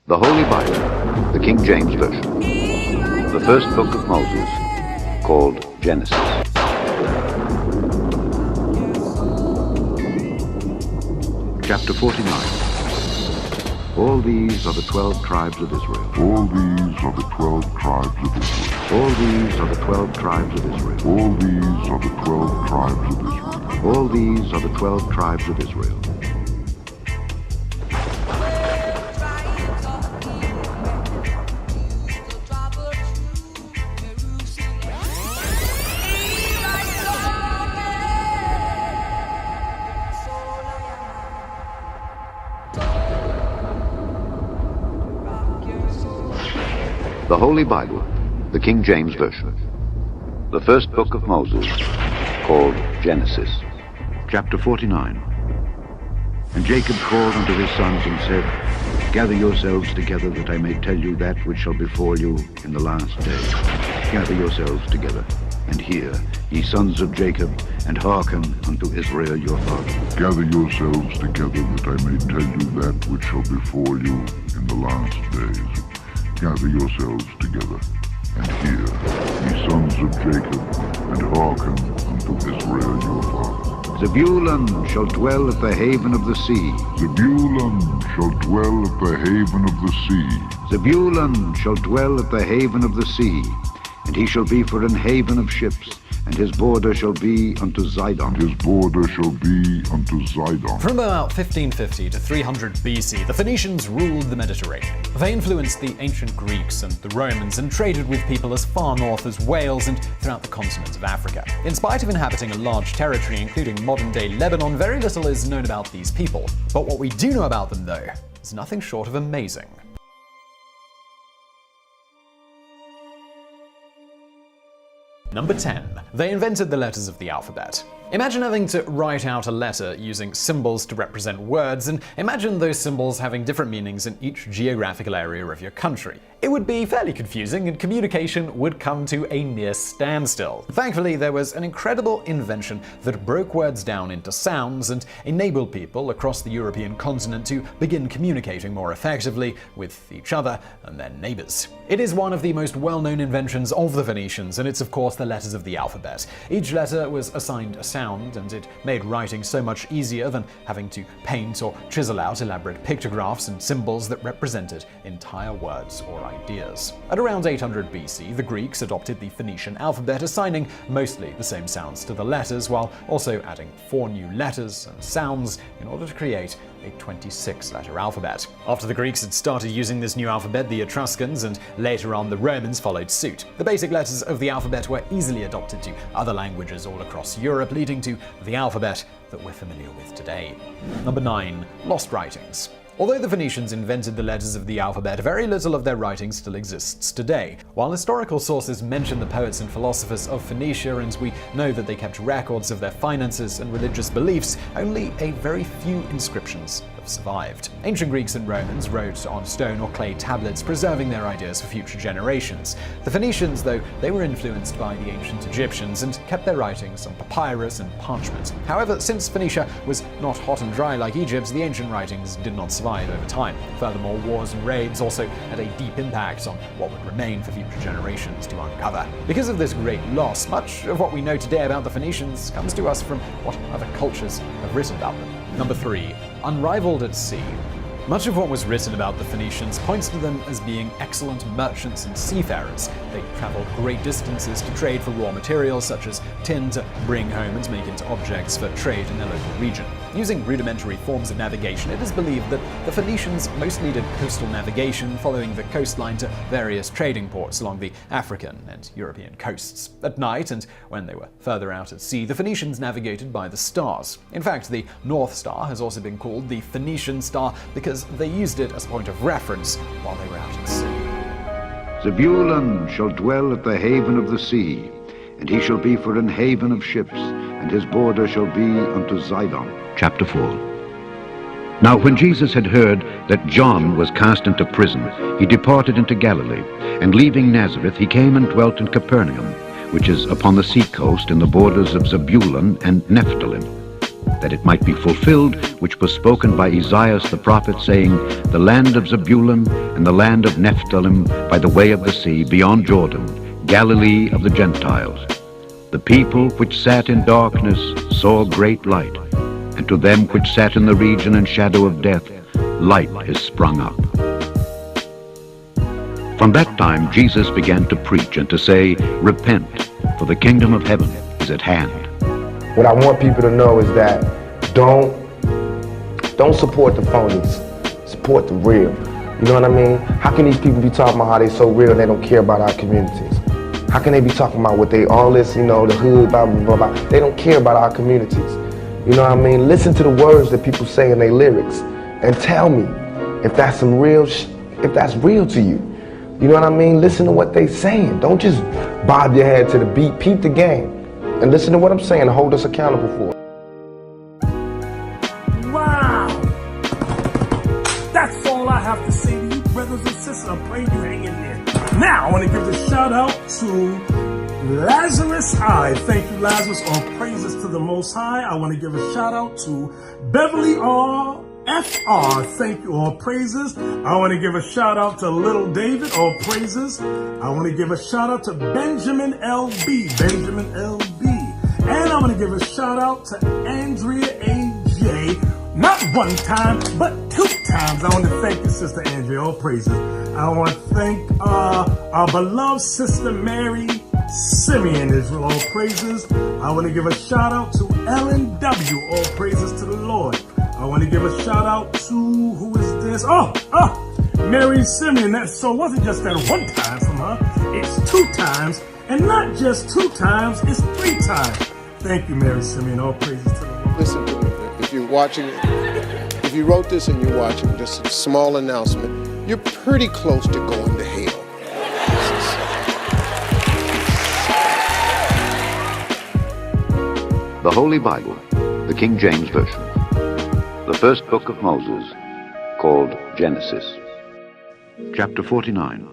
The Holy Bible, the King James Version. The first book of Moses, called Genesis. Chapter 49. All these are the 12 tribes of Israel. All these are the 12 tribes of Israel. All these are the 12 tribes of Israel. All these are the 12 tribes of Israel. All these are the 12 tribes of Israel. The Holy Bible, the King James Version. The first book of Moses, called Genesis. Chapter 49. And Jacob called unto his sons and said, Gather yourselves together, that I may tell you that which shall befall you in the last day. Gather yourselves together, and hear, ye sons of Jacob, and hearken unto Israel your father. Gather yourselves together, that I may tell you that which shall befall you in the last days. Gather yourselves together, and hear, ye sons of Jacob, and hearken unto Israel your father. Zebulun shall dwell at the haven of the sea. Zebulun shall dwell at the haven of the sea. Zebulun shall dwell at the haven of the sea, and he shall be for an haven of ships, and his border shall be unto Zidon. His border shall be unto Zidon. From about 1550 to 300 BC, the Phoenicians ruled the Mediterranean. They influenced the ancient Greeks and the Romans and traded with people as far north as Wales and throughout the continent of Africa. In spite of inhabiting a large territory, including modern-day Lebanon, very little is known about these people. But what we do know about them, though, is nothing short of amazing. Number 10. They invented the letters of the alphabet. Imagine having to write out a letter using symbols to represent words, and imagine those symbols having different meanings in each geographical area of your country. It would be fairly confusing, and communication would come to a near standstill. Thankfully, there was an incredible invention that broke words down into sounds and enabled people across the European continent to begin communicating more effectively with each other and their neighbors. It is one of the most well-known inventions of the Phoenicians, and it's of course the letters of the alphabet. Each letter was assigned a sound, and it made writing so much easier than having to paint or chisel out elaborate pictographs and symbols that represented entire words or ideas. At around 800 BC, the Greeks adopted the Phoenician alphabet, assigning mostly the same sounds to the letters, while also adding 4 new letters and sounds in order to create a 26-letter alphabet. After the Greeks had started using this new alphabet, the Etruscans and later on the Romans followed suit. The basic letters of the alphabet were easily adopted to other languages all across Europe, leading to the alphabet that we're familiar with today. Number 9. Lost writings. Although the Phoenicians invented the letters of the alphabet, very little of their writing still exists today. While historical sources mention the poets and philosophers of Phoenicia, and we know that they kept records of their finances and religious beliefs, only a very few inscriptions have survived. Ancient Greeks and Romans wrote on stone or clay tablets, preserving their ideas for future generations. The Phoenicians, though, they were influenced by the ancient Egyptians and kept their writings on papyrus and parchment. However, since Phoenicia was not hot and dry like Egypt, the ancient writings did not survive over time. Furthermore, wars and raids also had a deep impact on what would remain for future generations to uncover. Because of this great loss, much of what we know today about the Phoenicians comes to us from what other cultures have written about them. Number 3. Unrivaled at sea. Much of what was written about the Phoenicians points to them as being excellent merchants and seafarers. They traveled great distances to trade for raw materials such as tin to bring home and make into objects for trade in their local region. Using rudimentary forms of navigation, it is believed that the Phoenicians mostly did coastal navigation, following the coastline to various trading ports along the African and European coasts. At night, and when they were further out at sea, the Phoenicians navigated by the stars. In fact, the North Star has also been called the Phoenician Star because they used it as a point of reference while they were out at sea. Zebulun shall dwell at the haven of the sea, and he shall be for an haven of ships, and his border shall be unto Zidon. Chapter 4. Now when Jesus had heard that John was cast into prison, he departed into Galilee, and leaving Nazareth he came and dwelt in Capernaum, which is upon the sea coast in the borders of Zebulun and Nephthalim, that it might be fulfilled which was spoken by Isaiah the prophet, saying, The land of Zebulun and the land of Nephthalim by the way of the sea, beyond Jordan, Galilee of the Gentiles. The people which sat in darkness saw great light, and to them which sat in the region and shadow of death, light is sprung up. From that time Jesus began to preach and to say, Repent, for the kingdom of heaven is at hand. What I want people to know is that don't support the phonies, support the real. You know what I mean? How can these people be talking about how they so real and they don't care about our communities? How can they be talking about what they, all this, you know, the hood, blah, blah, blah, blah. They don't care about our communities. You know what I mean? Listen to the words that people say in their lyrics and tell me if that's some real, if that's real to you. You know what I mean? Listen to what they saying. Don't just bob your head to the beat, peep the game, and listen to what I'm saying and hold us accountable for it. Wow! That's all I have to say to you, brothers and sisters. I pray you hang in there. Now, I want to give a shout out to Lazarus I. Thank you, Lazarus. All praises to the Most High. I want to give a shout out to Beverly R. FR, thank you, all praises. I want to give a shout out to Little David, all praises. I want to give a shout out to Benjamin LB, Benjamin LB. And I want to give a shout out to Andrea AJ, not one time, but 2 times. I want to thank you, Sister Andrea, all praises. I want to thank our beloved Sister Mary Simeon Israel, all praises. I want to give a shout out to Ellen W, all praises to the Lord. I want to give a shout out to, who is this? Mary Simeon. So it wasn't just that one time from her. It's 2 times. And not just 2 times, it's 3 times. Thank you, Mary Simeon. All praises to the Lord. Listen to me. If you're watching, if you wrote this and you're watching, just a small announcement. You're pretty close to going to hell. The Holy Bible, the King James Version. The first book of Moses, called Genesis. Chapter 49.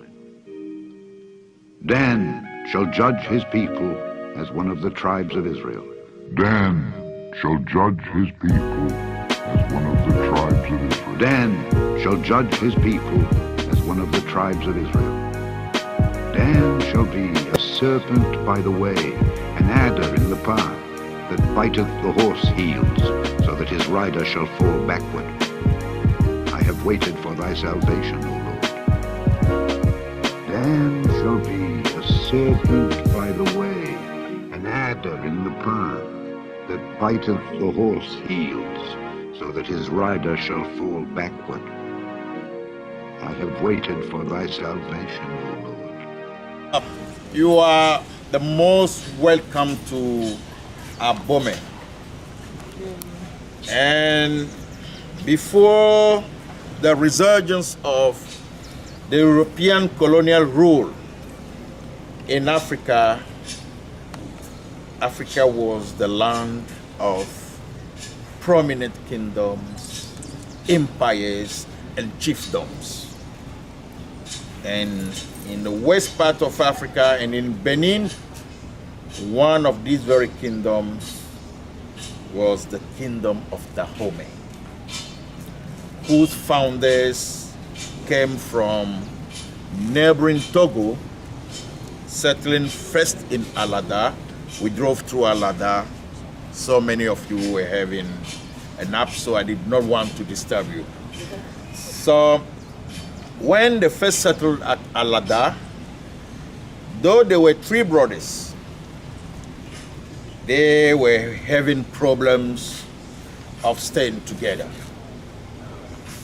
Dan shall judge his people as one of the tribes of Israel. Dan shall judge his people as one of the tribes of Israel. Dan shall judge his people as one of the tribes of Israel. Dan shall be a serpent by the way, an adder in the path, that biteth the horse heels, so that his rider shall fall backward. I have waited for thy salvation, O Lord. Dan shall be a serpent by the way, an adder in the path, that biteth the horse heels, so that his rider shall fall backward. I have waited for thy salvation, O Lord. You are the most welcome to Abome. And before the resurgence of the European colonial rule in Africa, Africa was the land of prominent kingdoms, empires, and chiefdoms. And in the west part of Africa and in Benin, one of these very kingdoms was the kingdom of Dahomey, whose founders came from neighboring Togo, settling first in Alada. We drove through Alada. So many of you were having a nap, so I did not want to disturb you. So when they first settled at Alada, though there were 3 brothers, they were having problems of staying together.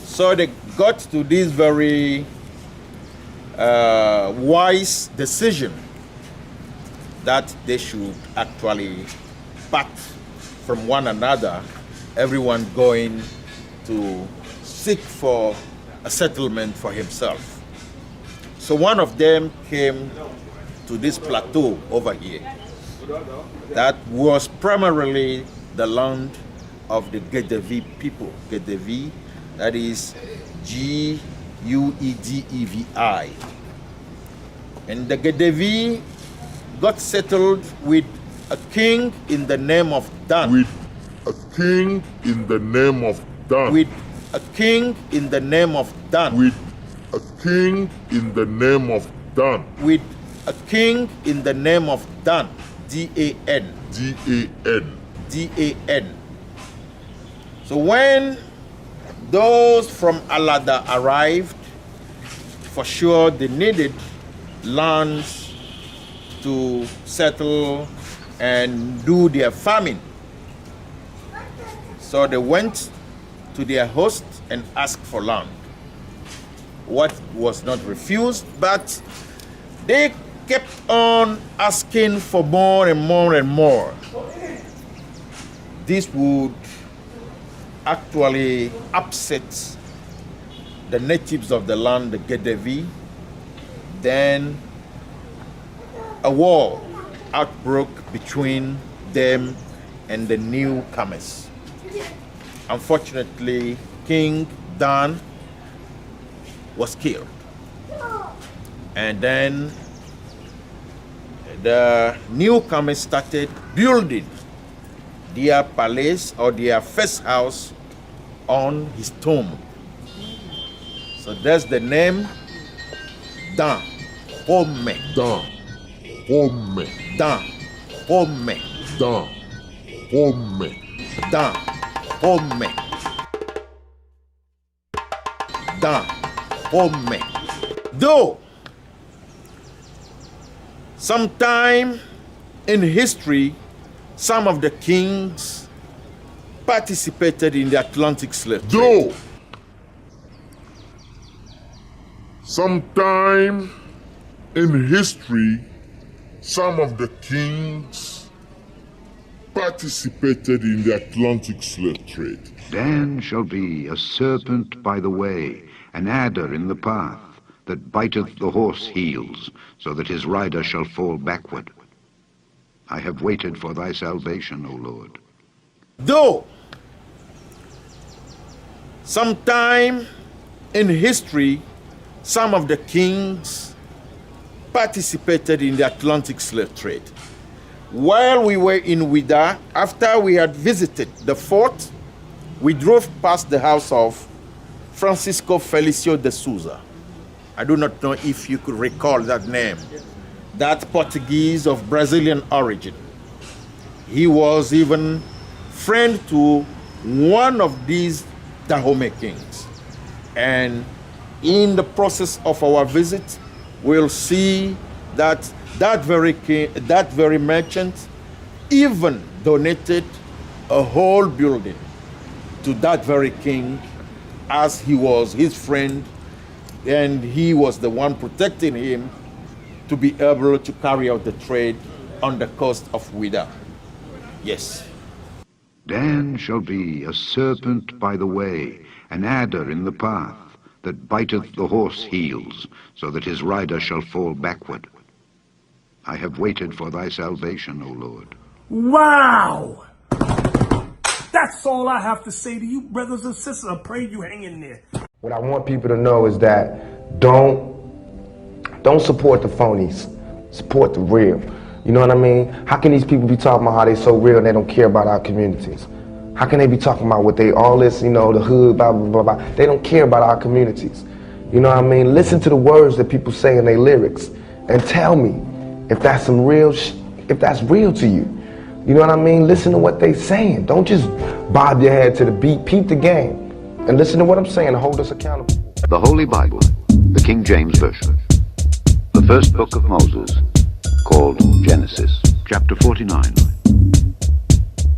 So they got to this very wise decision that they should actually part from one another, everyone going to seek for a settlement for himself. So one of them came to this plateau over here. That was primarily the land of the Gedevi people. Gedevi, that is G-U-E-D-E-V-I. And the Gedevi got settled with a king in the name of Dan. a king in the name of Dan. With a king in the name of Dan. With a king in the name of Dan. With a king in the name of Dan. D-A-N. D-A-N. D-A-N. So when those from Alada arrived, for sure they needed lands to settle and do their farming. So they went to their host and asked for land. What was not refused, but they kept on asking for more and more and more. This would actually upset the natives of the land, the Gedevi. Then a war outbroke between them and the newcomers. Unfortunately, King Dan was killed. And then the newcomers started building their palace or their first house on his tomb. So that's the name Dan Home. Dan. Home. Dan Home. Dan. Home. Dan Home. Dan Home. Though sometime in history, some of the kings participated in the Atlantic slave trade. Though sometime in history, some of the kings participated in the Atlantic slave trade. Dan shall be a serpent by the way, an adder in the path, that biteth the horse heels, so that his rider shall fall backward. I have waited for thy salvation, O Lord. Though sometime in history, some of the kings participated in the Atlantic slave trade. While we were in Ouidah, after we had visited the fort, we drove past the house of Francisco Felicio de Souza. I do not know if you could recall that name. That Portuguese of Brazilian origin. He was even friend to one of these Dahomey kings. And in the process of our visit, we'll see that that very merchant even donated a whole building to that very king, as he was his friend and he was the one protecting him to be able to carry out the trade on the coast of Ouidah. Yes. Dan shall be a serpent by the way, an adder in the path, that biteth the horse heels, so that his rider shall fall backward. I have waited for thy salvation, O Lord. Wow! That's all I have to say to you, brothers and sisters. I pray you hang in there. What I want people to know is that don't support the phonies. Support the real. You know what I mean? How can these people be talking about how they so real and they don't care about our communities? How can they be talking about what they, all this, you know, the hood, blah, blah, blah, blah. They don't care about our communities. You know what I mean? Listen to the words that people say in their lyrics and tell me if that's some real, if that's real to you. You know what I mean? Listen to what they saying. Don't just bob your head to the beat. Peep the game and listen to what I'm saying and hold us accountable. The Holy Bible, the King James Version. The first book of Moses, called Genesis, chapter 49.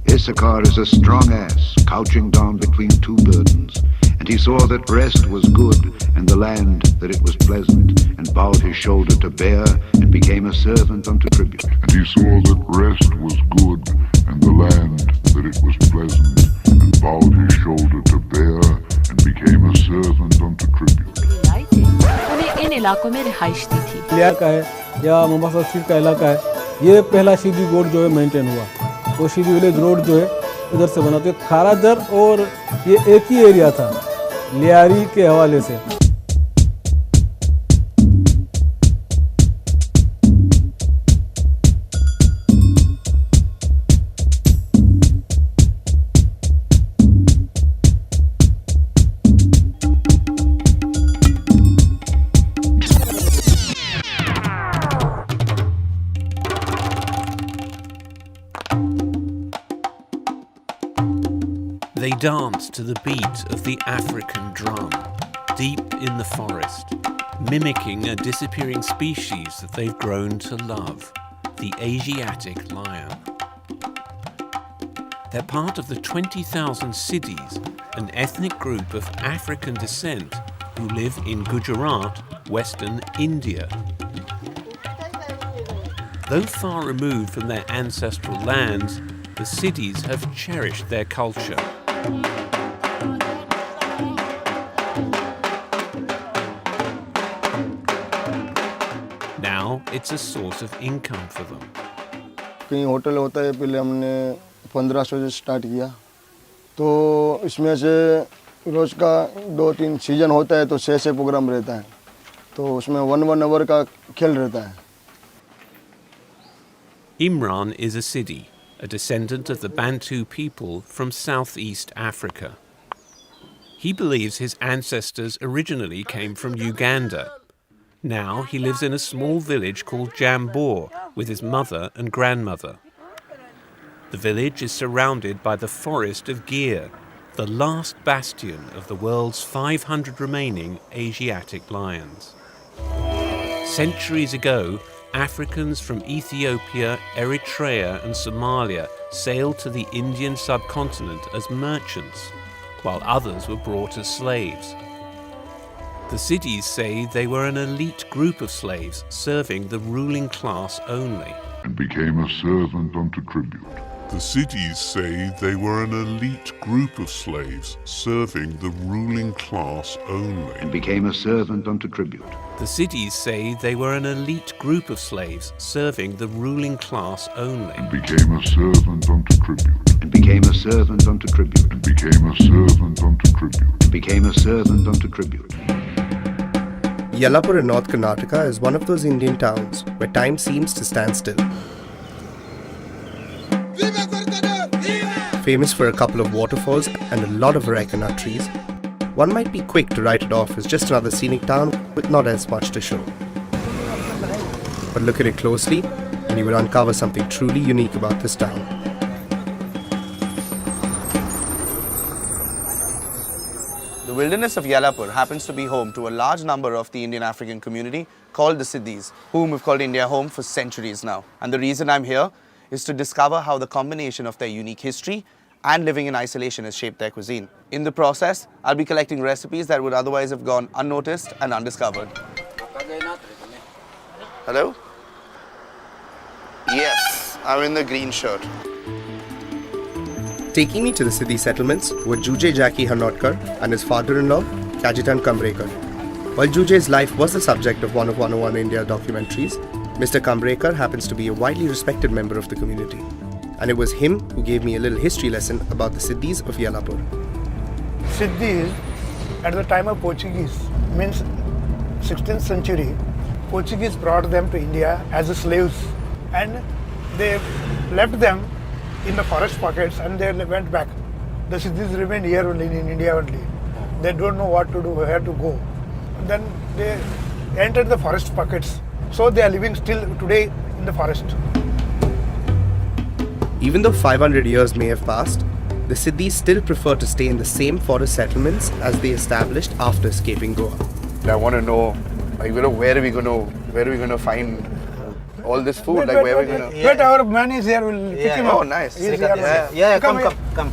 Issachar is a strong ass, couching down between two burdens. And he saw that rest was good, and the land that it was pleasant, and bowed his shoulder to bear, and became a servant unto tribute. And he saw that rest was good, and the land that it was pleasant, and bowed his shoulder to bear, and became a servant unto tribute. उन्हें इन इलाकों में रिहाइश दी थी। इलाका है या Mombasa street का इलाका है, ये पहला सीधी रोड जो है मेंटेन हुआ। वो सीधी विलेज रोड जो है इधर से बना, तो खारादर और ये एक ही एरिया था लियारी के हवाले से। They dance to the beat of the African drum, deep in the forest, mimicking a disappearing species that they've grown to love, the Asiatic lion. They're part of the 20,000 Siddhis, an ethnic group of African descent who live in Gujarat, Western India. Though far removed from their ancestral lands, the Siddhis have cherished their culture. Now it's a source of income for them. कहीं hotel होता है, पहले हमने 1500 से start किया, तो इसमें से रोज़ का 2-3 सीजन होता है, तो 6 प्रोग्राम रहता है, तो उसमें 1 आवर का खेल रहता है. Imran is a Siddhi, a descendant of the Bantu people from southeast Africa. He believes his ancestors originally came from Uganda. Now he lives in a small village called Jambor with his mother and grandmother. The village is surrounded by the forest of Gir, the last bastion of the world's 500 remaining Asiatic lions. Centuries ago, Africans from Ethiopia, Eritrea and Somalia sailed to the Indian subcontinent as merchants, while others were brought as slaves. The Siddhis say they were an elite group of slaves serving the ruling class only. And became a servant unto tribute. The Siddhis say they were an elite group of slaves serving the ruling class only. And became a servant unto tribute. The Siddhis say they were an elite group of slaves serving the ruling class only. And became a servant unto tribute. And became a servant unto tribute. And became a servant unto tribute. And became a servant unto tribute. Yellapur in North Karnataka is one of those Indian towns where time seems to stand still. Famous for a couple of waterfalls and a lot of areca nut trees, one might be quick to write it off as just another scenic town with not as much to show. But look at it closely and you will uncover something truly unique about this town. The wilderness of Yellapur happens to be home to a large number of the Indian African community called the Siddhis, whom we've called India home for centuries now. And the reason I'm here is to discover how the combination of their unique history and living in isolation has shaped their cuisine. In the process, I'll be collecting recipes that would otherwise have gone unnoticed and undiscovered. Hello? Yes, I'm in the green shirt. Taking me to the Siddhi settlements were Juje Jackie Hanotkar and his father-in-law, Kajitan Kambrekar. While Juje's life was the subject of one of 101 India documentaries, Mr. Kambrekar happens to be a widely respected member of the community. And it was him who gave me a little history lesson about the Siddhis of Yellapur. Siddhis, at the time of Portuguese, means 16th century, Portuguese brought them to India as slaves and they left them in the forest pockets and they went back. The Siddhis remained here only in India only. They don't know what to do, where to go. And then they entered the forest pockets. So they are living still today in the forest. Even though 500 years may have passed, the Siddhis still prefer to stay in the same forest settlements as they established after escaping Goa. I want to know, where are we going to find all this food? Where are we going to? But our man is here. We'll pick him up. Oh, nice. He's here. Come.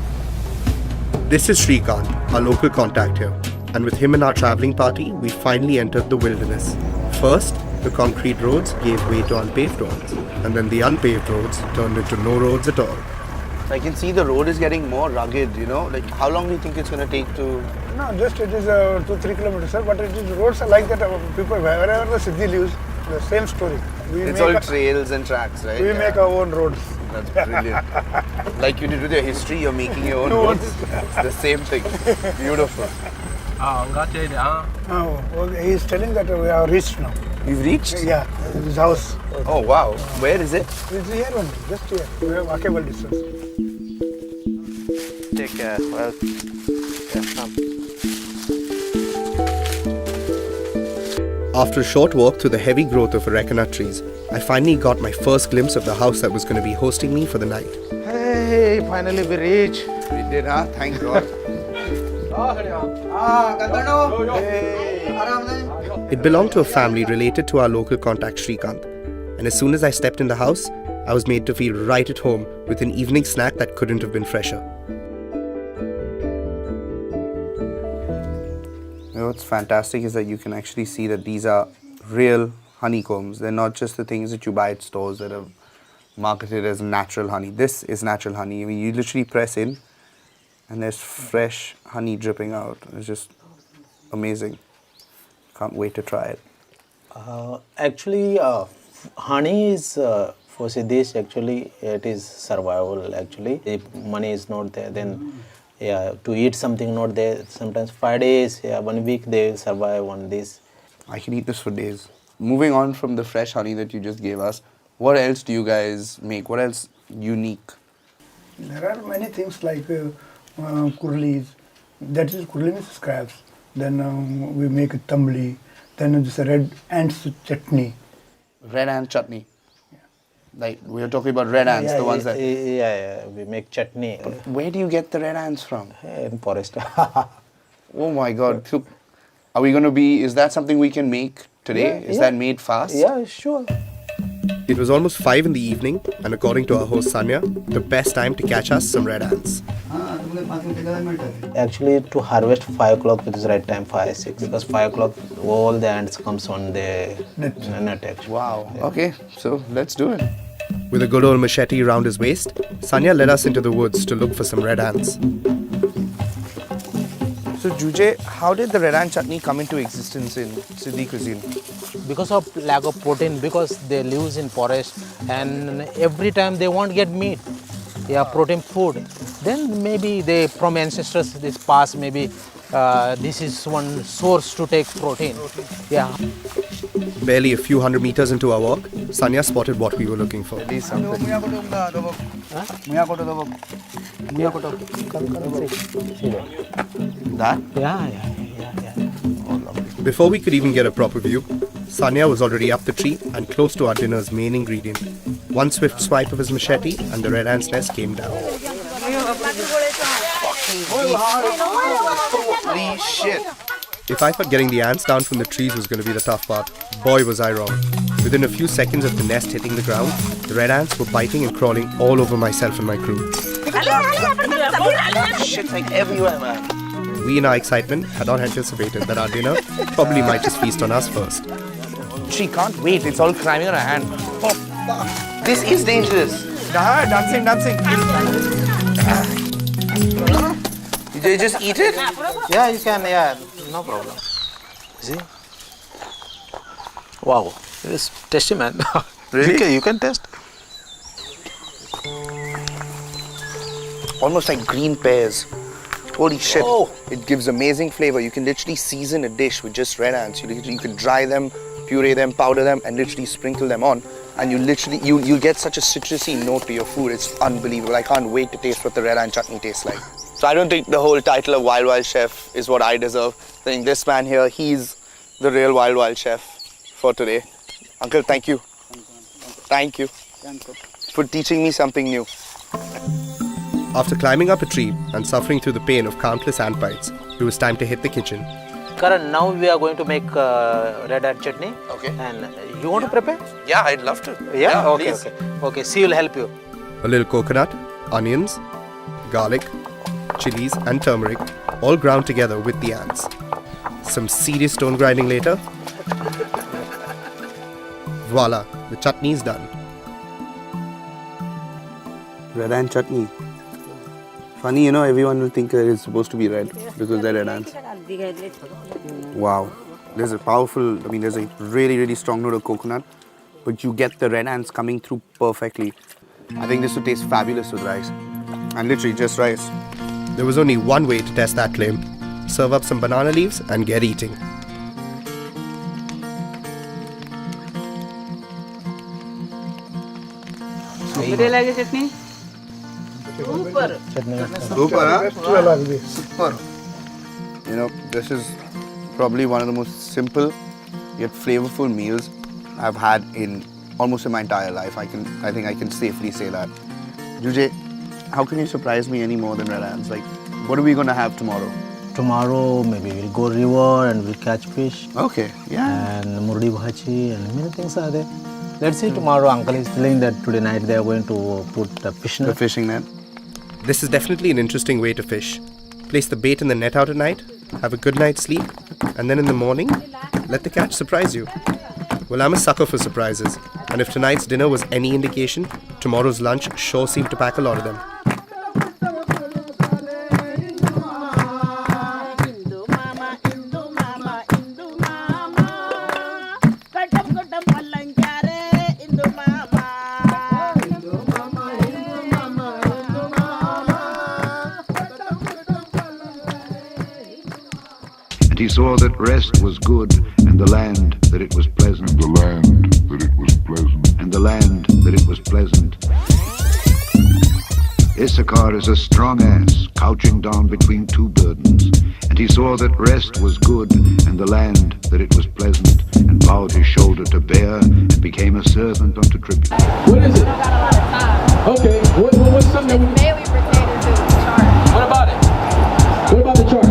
This is Shrikant, our local contact here, and with him and our travelling party, we finally entered the wilderness. First, the concrete roads gave way to unpaved roads, and then the unpaved roads turned into no roads at all. I can see the road is getting more rugged, how long do you think it's going to take to... No, just it is 2-3 kilometers, sir, but it is roads are like that. People, wherever the Siddhi lives, the same story. It's all trails and tracks, right? We make our own roads. That's brilliant. Like you did with your history, you're making your own roads. It's the same thing. Beautiful. He's telling that we are reached now. You've reached? Yeah, his house. Oh wow, where is it? It's here only, just here. We have walkable distance. Take care. Well, come. After a short walk through the heavy growth of areca nut trees, I finally got my first glimpse of the house that was going to be hosting me for the night. Hey, finally we reached. We did, huh? Thank God. It belonged to a family related to our local contact Shrikant, and as soon as I stepped in the house, I was made to feel right at home with an evening snack that couldn't have been fresher. You know what's fantastic is that you can actually see that these are real honeycombs. They're not just the things that you buy at stores that are marketed as natural honey. This is natural honey. I mean, you literally press in and there's fresh honey dripping out. It's just amazing. Can't wait to try it. Actually, honey is for Siddhists, actually, it is survival. Actually, if money is not there, then to eat something not there. Sometimes 5 days, 1 week they survive on this. I can eat this for days. Moving on from the fresh honey that you just gave us, what else do you guys make? What else unique? There are many things like kurlis. That is kurli means scraps. Then we make a tumbli. Then this red ants chutney. Red ant chutney. Like we are talking about red ants, the ones that. Yeah, we make chutney. But where do you get the red ants from? In forest. Oh my God! So, are we going to be? Is that something we can make today? Is that made fast? Yeah, sure. It was almost 5 in the evening, and according to our host Sanya, the best time to catch us some red ants. Actually, to harvest 5 o'clock, it is right time, 5, 6, because 5 o'clock all the ants comes on the net. Actually. Wow. Yeah. Okay, so let's do it. With a good old machete around his waist, Sanya led us into the woods to look for some red ants. So Juje, how did the red ant chutney come into existence in Siddhi cuisine? Because of lack of protein, because they live in forest and every time they won't get meat, protein food. Then maybe they, from ancestors, this past, maybe this is one source to take protein. Yeah. Barely a few hundred meters into our walk, Sanya spotted what we were looking for. That? Yeah. Before we could even get a proper view, Sanya was already up the tree and close to our dinner's main ingredient. One swift swipe of his machete and the red ant's nest came down. Holy shit. If I thought getting the ants down from the trees was going to be the tough part, boy was I wrong. Within a few seconds of the nest hitting the ground, the red ants were biting and crawling all over myself and my crew. Shit's like everywhere, man. We in our excitement had not anticipated that our dinner probably might just feast on us first. She can't wait, it's all climbing on her hand. Oh, this is dangerous. Dancing. You just eat it? Yeah, you can, no problem. See? Wow, it's tasty, man. Really? You can taste. Almost like green pears. Holy shit. Oh. It gives amazing flavor. You can literally season a dish with just red ants. You can dry them, puree them, powder them, and literally sprinkle them on. And you get such a citrusy note to your food. It's unbelievable. I can't wait to taste what the red ant chutney tastes like. So I don't think the whole title of Wild Chef is what I deserve. I think this man here, he's the real Wild Chef for today. Uncle, thank you. Thank you for teaching me something new. After climbing up a tree and suffering through the pain of countless ant bites, it was time to hit the kitchen. Karan, now we are going to make red ant chutney. Okay. And you want to prepare? Yeah, I'd love to. Yeah? Okay, please. Okay, she will help you. A little coconut, onions, garlic, chilies and turmeric, all ground together with the ants. Some serious stone grinding later. Voila, the chutney is done. Red ant chutney. Funny, everyone will think it's supposed to be red because they're red ants. Wow. There's a really, really strong note of coconut, but you get the red ants coming through perfectly. I think this would taste fabulous with rice. And literally just rice. There was only one way to test that claim. Serve up some banana leaves and get eating. Chutney Super. This is probably one of the most simple yet flavorful meals I've had in almost my entire life. I think I can safely say that. Juje, how can you surprise me any more than Red Ants? Like, what are we going to have tomorrow? Tomorrow maybe we'll go river and we'll catch fish. Okay, yeah. And murdi bhaji and many things are there. Let's see tomorrow. Uncle is telling that today night they are going to put the fish net. The fishing net. This is definitely an interesting way to fish. Place the bait and the net out at night, have a good night's sleep, and then in the morning, let the catch surprise you. Well, I'm a sucker for surprises, and if tonight's dinner was any indication, tomorrow's lunch sure seemed to pack a lot of them. And he saw that rest was good, and the land that it was pleasant. And the land that it was pleasant. And the land that it was pleasant. Issachar is a strong ass, couching down between two burdens. And he saw that rest was good, and the land that it was pleasant, and bowed his shoulder to bear, and became a servant unto tribute. What is it? Okay, what's something that we... Mainly pertaining to the chart. What about it? What about the chart?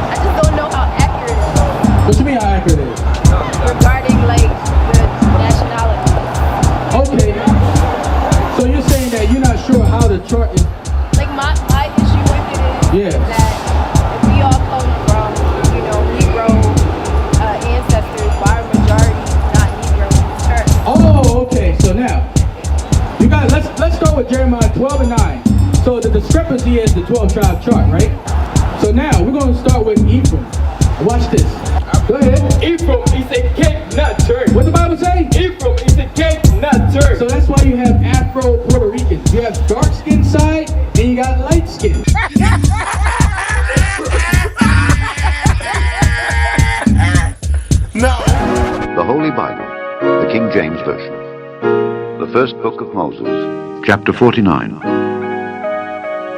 I just don't know how accurate it is. What you mean how accurate it is? Regarding, like, the nationality. Okay. So you're saying that you're not sure how the chart is... Like, my issue with it is that if we all come from, you know, Negro ancestors, why are majority not Negro in the church? Oh, okay. So now, you guys, let's start with Jeremiah 12 and 9. So the discrepancy is the 12-tribe chart, right? So now, we're going to start with Ephraim. Watch this. Go ahead. Ephraim is a cake nut turd. What the Bible say? Ephraim is a cake nut turd. So that's why you have Afro Puerto Ricans. You have dark skin side and you got light skin. No. The Holy Bible, the King James Version. The first book of Moses, chapter 49.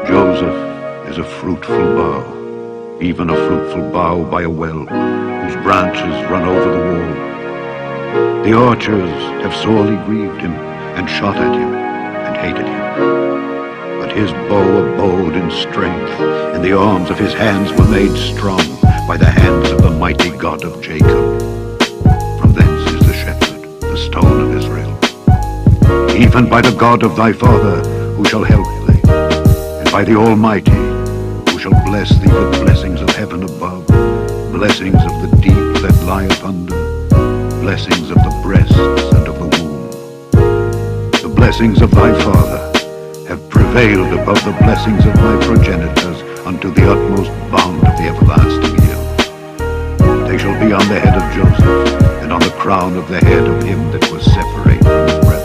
Joseph is a fruitful bough, even a fruitful bough by a well, whose branches run over the wall. The archers have sorely grieved him, and shot at him, and hated him. But his bow abode in strength, and the arms of his hands were made strong by the hands of the mighty God of Jacob. From thence is the shepherd, the stone of Israel. Even by the God of thy father, who shall help thee, and by the Almighty, who shall bless thee with blessings of heaven above, blessings of the deep that lieth under, blessings of the breasts and of the womb. The blessings of thy father have prevailed above the blessings of thy progenitors unto the utmost bound of the everlasting hill. They shall be on the head of Joseph, and on the crown of the head of him that was separated from his brethren.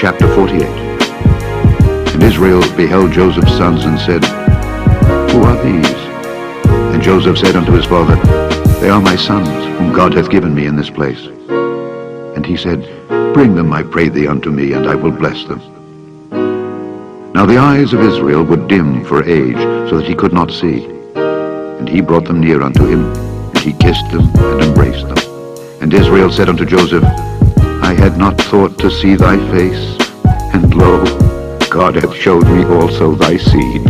Chapter 48. And Israel beheld Joseph's sons and said, Who are these? And Joseph said unto his father, They are my sons, whom God hath given me in this place. And he said, Bring them, I pray thee, unto me, and I will bless them. Now the eyes of Israel were dim for age, so that he could not see. And he brought them near unto him, and he kissed them and embraced them. And Israel said unto Joseph, I had not thought to see thy face, and lo, God hath showed me also thy seed.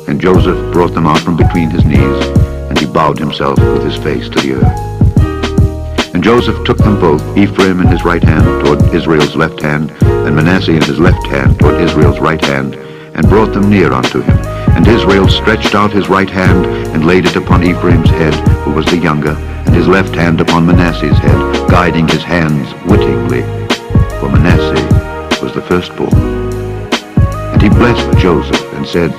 And Joseph brought them out from between his knees, and he bowed himself with his face to the earth. And Joseph took them both, Ephraim in his right hand toward Israel's left hand, and Manasseh in his left hand toward Israel's right hand, and brought them near unto him. And Israel stretched out his right hand, and laid it upon Ephraim's head, who was the younger, and his left hand upon Manasseh's head, guiding his hands wittingly, for Manasseh was the firstborn. And he blessed Joseph, and said,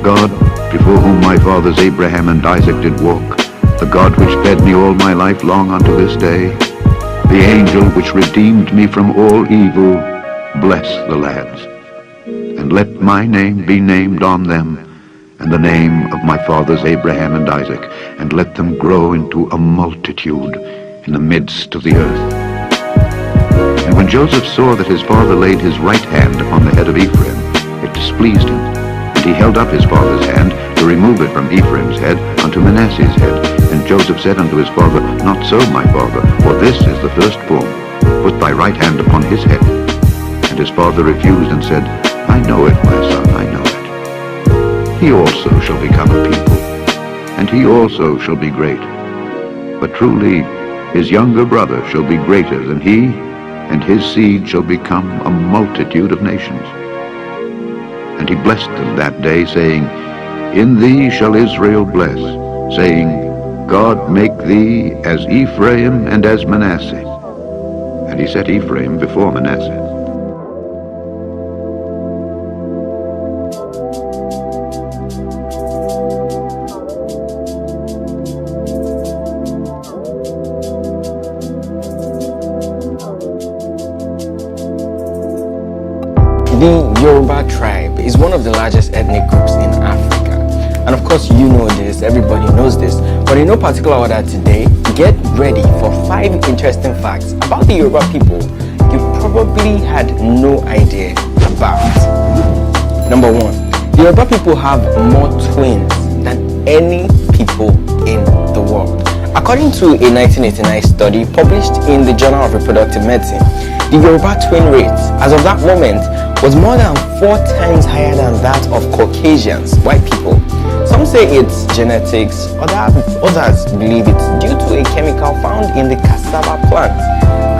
God, before whom my fathers Abraham and Isaac did walk, the God which fed me all my life long unto this day, the angel which redeemed me from all evil, bless the lads. and let my name be named on them, and the name of my fathers Abraham and Isaac, and let them grow into a multitude in the midst of the earth. And when Joseph saw that his father laid his right hand upon the head of Ephraim, it displeased him, and he held up his father's hand to remove it from Ephraim's head unto Manasseh's head. And Joseph said unto his father, Not so, my father, for this is the firstborn. Put thy right hand upon his head. And his father refused and said, I know it, my son, I know it. He also shall become a people, and he also shall be great. But truly his younger brother shall be greater than he, and his seed shall become a multitude of nations. And he blessed them that day, saying, In thee shall Israel bless, saying, God make thee as Ephraim and as Manasseh. And he set Ephraim before Manasseh. The Yoruba tribe is one of the largest ethnic groups in Africa. And of course you know this, everybody knows this, but in no particular order today, get ready for 5 interesting facts about the Yoruba people you probably had no idea about. Number 1, the Yoruba people have more twins than any people in the world. According to a 1989 study published in the Journal of Reproductive Medicine, the Yoruba twin rate, as of that moment, was more than 4 times higher than that of Caucasians, white people. Some say it's genetics, others believe it's due to a chemical found in the cassava plant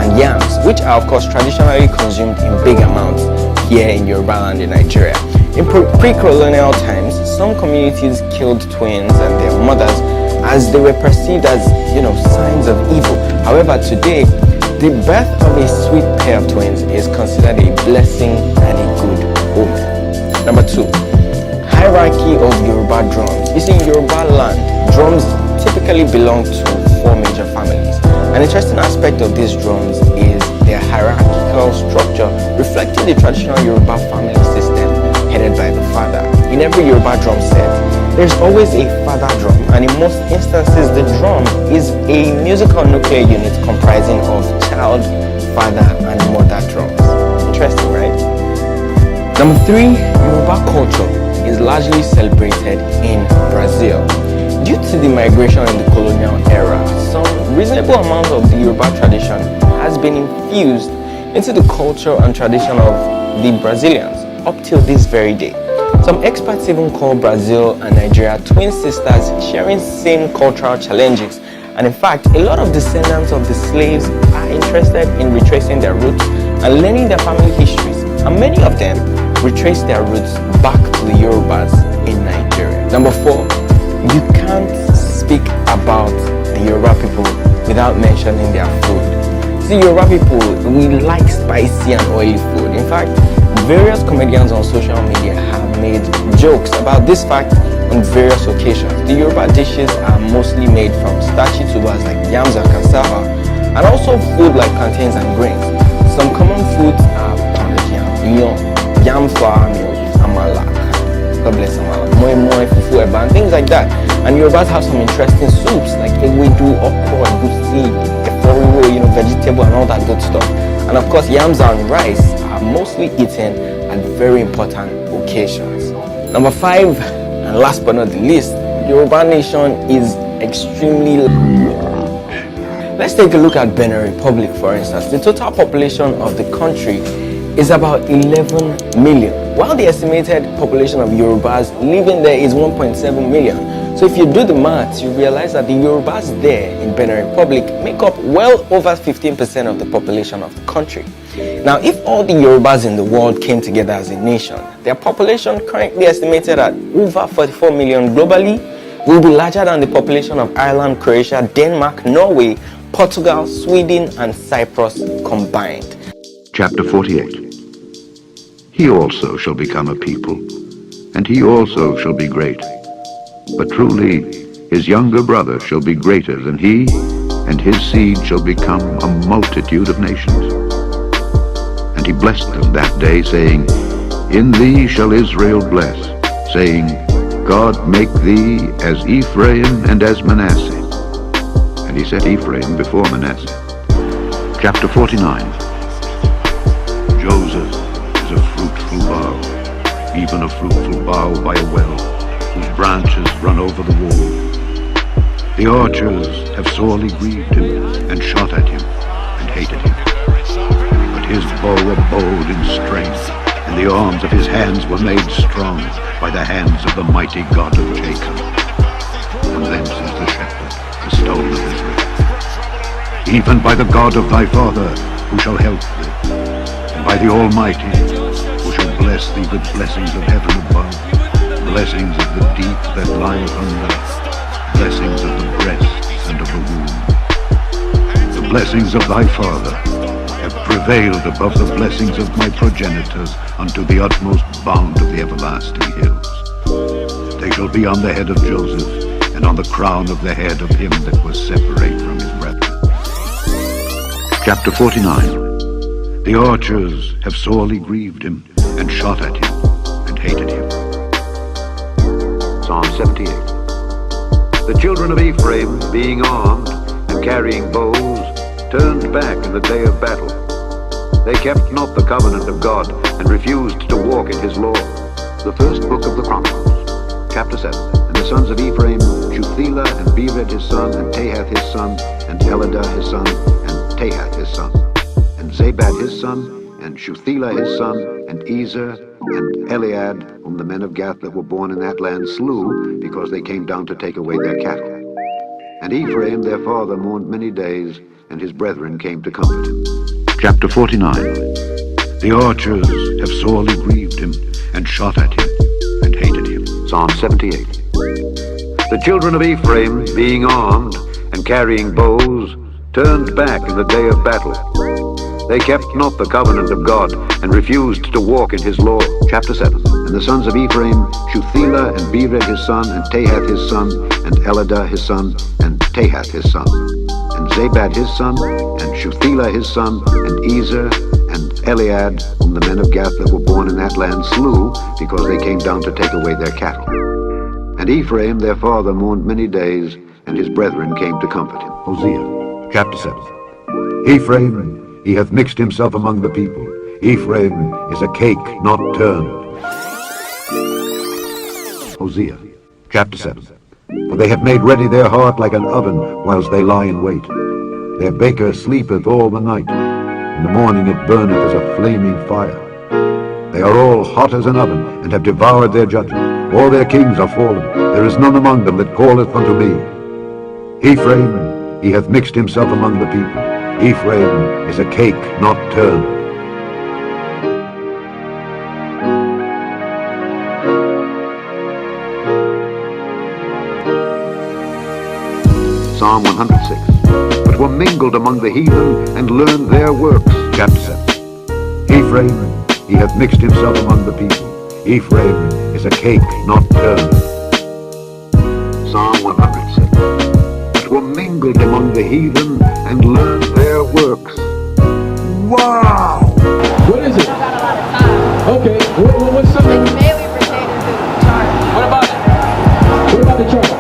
and yams, which are of course traditionally consumed in big amounts here in Yoruba land in Nigeria. In pre-colonial times, some communities killed twins and their mothers as they were perceived as, signs of evil. However, today, the birth of a sweet pair of twins is considered a blessing and a good omen. Number 2, hierarchy of Yoruba drums. You see, in Yoruba land, drums typically belong to 4 major families. An interesting aspect of these drums is their hierarchical structure, reflecting the traditional Yoruba family system headed by the father. In every Yoruba drum set, there's always a father drum, and in most instances the drum is a musical nuclear unit comprising of child, father and mother drums. Interesting, right? Number 3, Yoruba culture is largely celebrated in Brazil. Due to the migration in the colonial era, some reasonable amount of the Yoruba tradition has been infused into the culture and tradition of the Brazilians up till this very day. Some experts even call Brazil and Nigeria twin sisters sharing same cultural challenges. And in fact, a lot of descendants of the slaves are interested in retracing their roots and learning their family histories. And many of them retrace their roots back to the Yorubas in Nigeria. Number 4, you can't speak about the Yoruba people without mentioning their food. See, Yoruba people, we like spicy and oily food. In fact, various comedians on social media have made jokes about this fact on various occasions. The Yoruba dishes are mostly made from starchy tubers like yams and cassava, and also food like plantains and grains. Some common foods are pounded yam, yam flour meal, amala, God bless amala, moi moi, fufu eba, and things like that. And Yorubas have some interesting soups like ewedu, okra, egusi, eforiwo, vegetable and all that good stuff. And of course, yams and rice are mostly eaten at very important occasions. Number 5, and last but not the least, the Yoruba nation is extremely large. Let's take a look at Benin Republic, for instance. The total population of the country is about 11 million, while the estimated population of Yorubas living there is 1.7 million. So if you do the maths, you realize that the Yorubas there in Benin Republic make up well over 15% of the population of the country. Now, if all the Yorubas in the world came together as a nation, their population currently estimated at over 44 million globally will be larger than the population of Ireland, Croatia, Denmark, Norway, Portugal, Sweden and Cyprus combined. Chapter 48. He also shall become a people, and he also shall be great. But truly his younger brother shall be greater than he, and his seed shall become a multitude of nations. And he blessed them that day, saying, In thee shall Israel bless, saying, God make thee as Ephraim and as Manasseh. And he set Ephraim before Manasseh. Chapter 49. Joseph is a fruitful bough, even a fruitful bough by a well, whose branches run over the wall. The archers have sorely grieved him, and shot at him, and hated him. But his bow abode in strength, and the arms of his hands were made strong by the hands of the mighty God of Jacob. From thence is the shepherd, the stone of Israel. Even by the God of thy father, who shall help thee, and by the Almighty, who shall bless thee with blessings of heaven above, blessings of the deep that lieth under, blessings of the breasts and of the womb. The blessings of thy father have prevailed above the blessings of my progenitors unto the utmost bound of the everlasting hills. They shall be on the head of Joseph, and on the crown of the head of him that was separate from his brethren. Chapter 49. The archers have sorely grieved him, and shot at him, and hated him. Psalm 78. The children of Ephraim, being armed and carrying bows, turned back in the day of battle. They kept not the covenant of God, and refused to walk in his law. The first book of the Chronicles, chapter 7. And the sons of Ephraim, Shuthelah, and Bered his son, and Tahath his son, and Eladah his son, and Tahath his son, and Zabad his son, and Shuthelah his son, and Ezer, and Elead, whom the men of Gath that were born in that land slew, because they came down to take away their cattle. And Ephraim their father mourned many days, and his brethren came to comfort him. Chapter 49. The archers have sorely grieved him, and shot at him, and hated him. Psalm 78. The children of Ephraim, being armed and carrying bows, turned back in the day of battle. They kept not the covenant of God, and refused to walk in his law. Chapter 7. And the sons of Ephraim, Shuthelah, and Bered his son, and Tahath his son, and Eladah his son, and Tahath his son, and Zabad his son, and Shuthelah his son, and Ezer, and Elead, whom the men of Gath that were born in that land slew, because they came down to take away their cattle. And Ephraim their father mourned many days, and his brethren came to comfort him. Hosea, chapter 7. Ephraim, he hath mixed himself among the people. Ephraim is a cake not turned. Hosea, chapter 7. For they have made ready their heart like an oven, whilst they lie in wait. Their baker sleepeth all the night. In the morning it burneth as a flaming fire. They are all hot as an oven, and have devoured their judges. All their kings are fallen. There is none among them that calleth unto me. Ephraim, he hath mixed himself among the people. Ephraim is a cake not turned. Psalm 106. But were mingled among the heathen, and learned their works. Chapter 7. Ephraim, he hath mixed himself among the people. Ephraim is a cake not turned. Psalm 106. But were mingled among the heathen, and learned their works. Wow! What is it? Okay, what's something? It's mainly pertaining to the chart. What about it? What about the chart?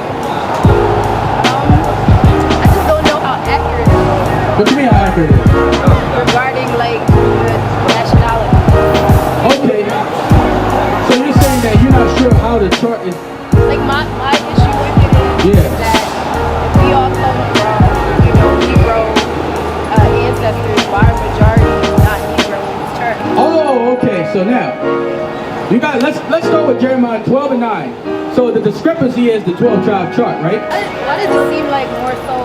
I just don't know how accurate it is. What do you mean how accurate it is? Regarding like the nationality. Okay. So you're saying that you're not sure how the chart is. Like my issue with it is that if we all come from, you know, Negro ancestors, why are majority not Negro in this chart? Oh, okay. So now, you guys, let's start with Jeremiah 12 and 9. So the discrepancy is the 12-tribe chart, right? Why does it seem like more so?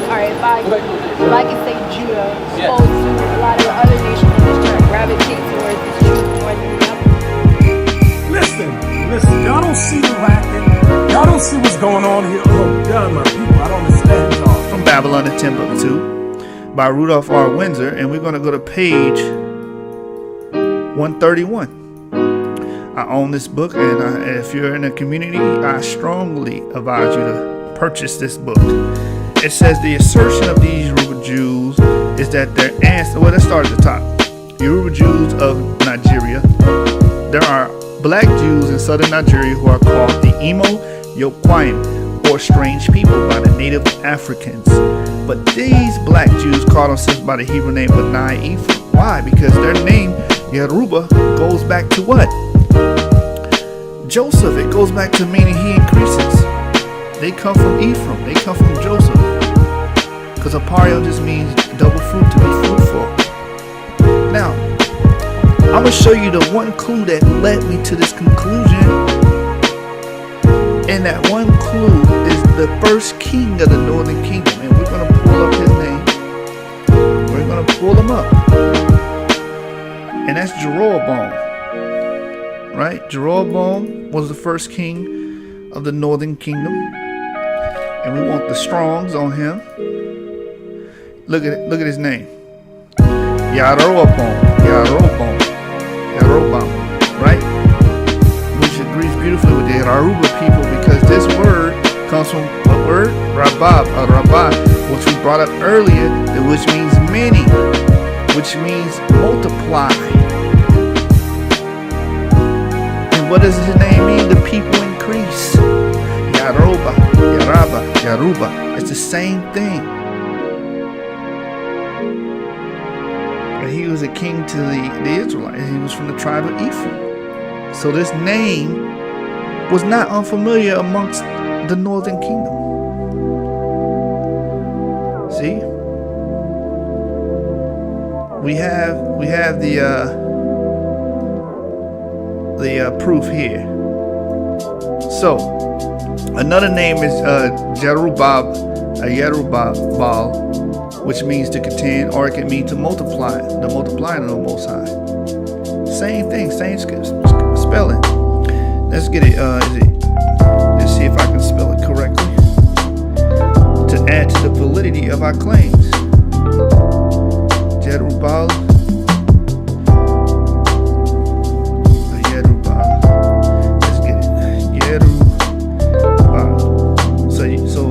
All right, if I can say Judah, opposed to a lot of the other nations in this chart gravitate towards this truth more than the other. Listen, y'all don't see the racket. Y'all don't see what's going on here. Oh God, my people, I don't understand y'all. From Babylon to Timbuktu by Rudolph R. Windsor, and we're going to go to page 131. I own this book, and if you're in a community, I strongly advise you to purchase this book. It says the assertion of these Yoruba Jews is that their ancestors, well, let's start at the top. Yoruba Jews of Nigeria there are black Jews in southern Nigeria who are called the Imo Yokwayim, or strange people, by the native Africans. But these black Jews call themselves by the Hebrew name B'nai Ephraim. Why? Because their name, Yoruba, goes back to what? Joseph. It goes back to meaning he increases. They come from Ephraim. They come from Joseph. Because Apario just means double fruit, to be fruitful. Now, I'm going to show you the one clue that led me to this conclusion. And that one clue is the first king of the northern kingdom. And we're going to pull up his name. We're going to pull him up. And that's Jeroboam. Right? Jeroboam was the first king of the northern kingdom. And we want the Strongs on him. Look at it. Look at his name. Yaroboam. Right? Which agrees beautifully with the Yoruba people, because this word comes from what word? Rabab, or Rabah, which we brought up earlier, which means many, which means multiply. And what does his name mean? The people increase. Yaroba, Yaraba, Yaruba. It's the same thing. And he was a king to the Israelites. He was from the tribe of Ephraim. So this name was not unfamiliar amongst the northern kingdom. See? We have the proof here. So another name is Jerubbaal, which means to contend, or it can mean to multiply, the multiplying of the Most High. Same thing, same spelling. Let's get it. Let's see if I can spell it correctly to add to the validity of our claims. Jerubbaal. Let's get it. Jerubbaal. So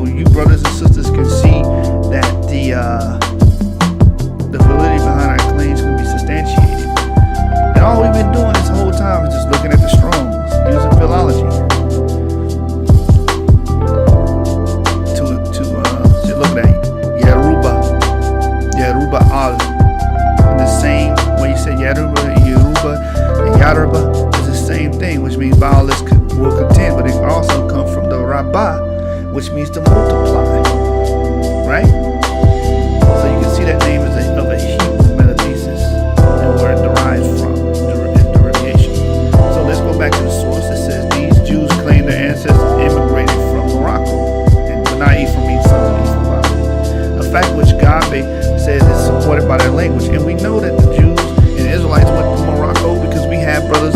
you brothers and sisters can see that the validity behind our claims can be substantiated. And all we've been doing this whole time is just looking at the Strongs, using philology to look at Yaruba al. The same when you say Yaruba, and Yaruba is the same thing, which means Baal will contend, but it also comes from the Rabbah, which means to multiply, right? So you can see that name is of a Hebrew metathesis, and where it derives from, derivation. So let's go back to the source. It says these Jews claim their ancestors immigrated from Morocco, and B'nai Ephraim means sons of Ephraim. A fact which Gabe says is supported by their language, and we know that the Jews and Israelites went to Morocco because we have brothers